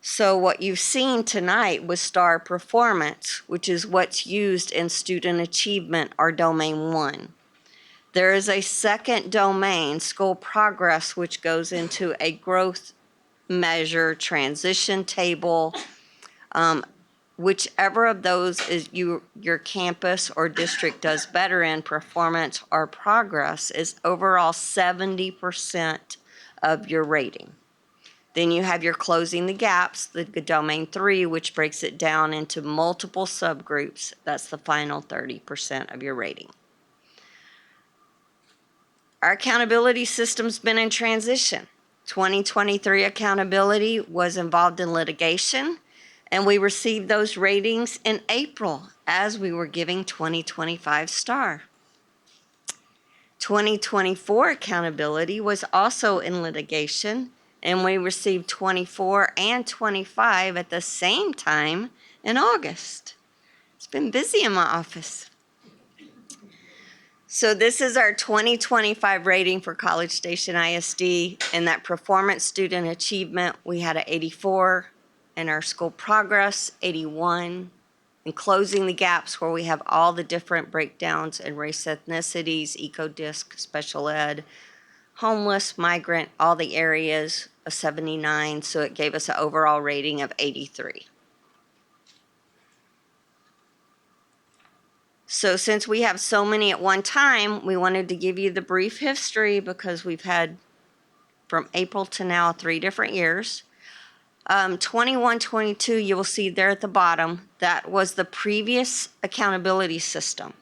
So what you've seen tonight was STAR Performance, which is what's used in student achievement, or domain 1. There is a second domain, school progress, which goes into a growth measure, transition table, whichever of those is your campus or district does better in performance or progress is overall 70% of your rating. Then you have your closing the gaps, the domain 3, which breaks it down into multiple subgroups. That's the final 30% of your rating. Our accountability system's been in transition. 2023 accountability was involved in litigation, and we received those ratings in April as we were giving 2025 STAR. 2024 accountability was also in litigation, and we received 24 and 25 at the same time in August. It's been busy in my office. So this is our 2025 rating for College Station ISD. In that performance student achievement, we had an 84. In our school progress, 81. In closing the gaps, where we have all the different breakdowns in race, ethnicities, eco-disc, special ed, homeless, migrant, all the areas, a 79. So it gave us an overall rating of 83. So since we have so many at one time, we wanted to give you the brief history because we've had from April to now 3 different years. 21, 22, you will see there at the bottom, that was the previous accountability system.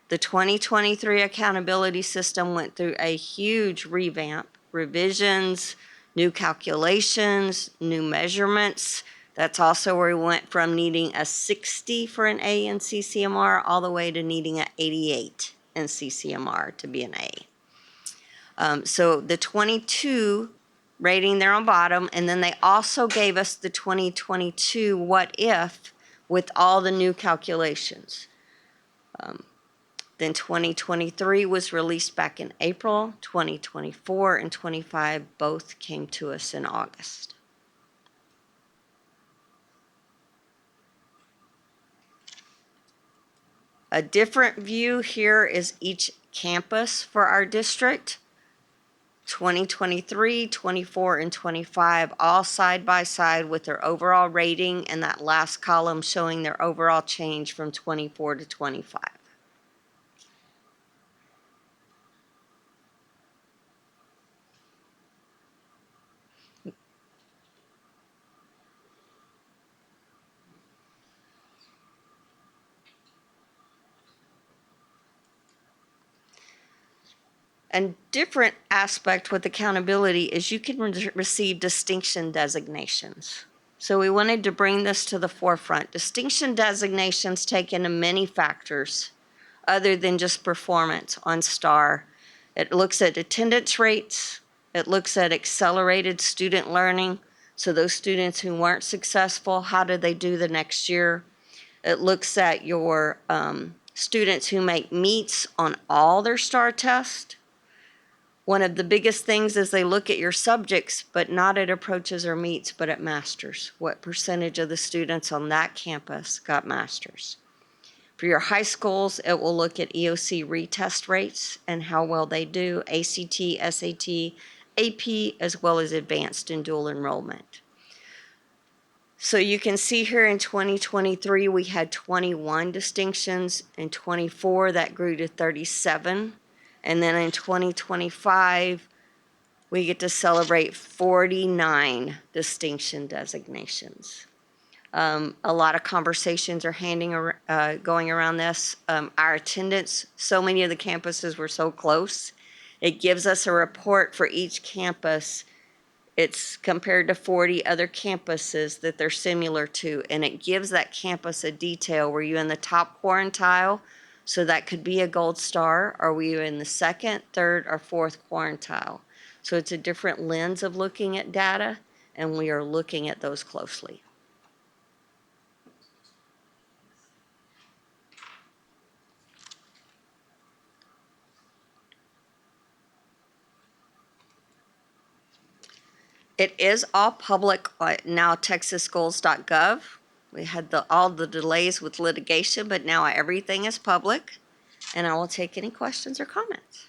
The 2023 accountability system went through a huge revamp, revisions, new calculations, new measurements. That's also where we went from needing a 60 for an A in CCMR all the way to needing an 88 in CCMR to be an A. So the 22 rating there on bottom, and then they also gave us the 2022 what if with all the new calculations. Then 2023 was released back in April. 2024 and 25 both came to us in August. A different view here is each campus for our district. 2023, 24, and 25 all side by side with their overall rating, and that last column showing their overall change from 24 to 25. A different aspect with accountability is you can receive distinction designations. So we wanted to bring this to the forefront. Distinction designations take into many factors other than just performance on STAR. It looks at attendance rates. It looks at accelerated student learning. So those students who weren't successful, how did they do the next year? It looks at your students who make meets on all their STAR tests. One of the biggest things is they look at your subjects, but not at approaches or meets, but at masters. What percentage of the students on that campus got masters? For your high schools, it will look at EOC retest rates and how well they do, ACT, SAT, AP, as well as advanced and dual enrollment. So you can see here in 2023, we had 21 distinctions. In 24, that grew to 37. And then in 2025, we get to celebrate 49 distinction designations. A lot of conversations are going around this. Our attendance, so many of the campuses were so close. It gives us a report for each campus. It's compared to 40 other campuses that they're similar to, and it gives that campus a detail. Were you in the top quartile? So that could be a gold star. Are we in the second, third, or fourth quartile? So it's a different lens of looking at data, and we are looking at those closely. It is all public now, texasschools.gov. We had all the delays with litigation, but now everything is public. And I will take any questions or comments.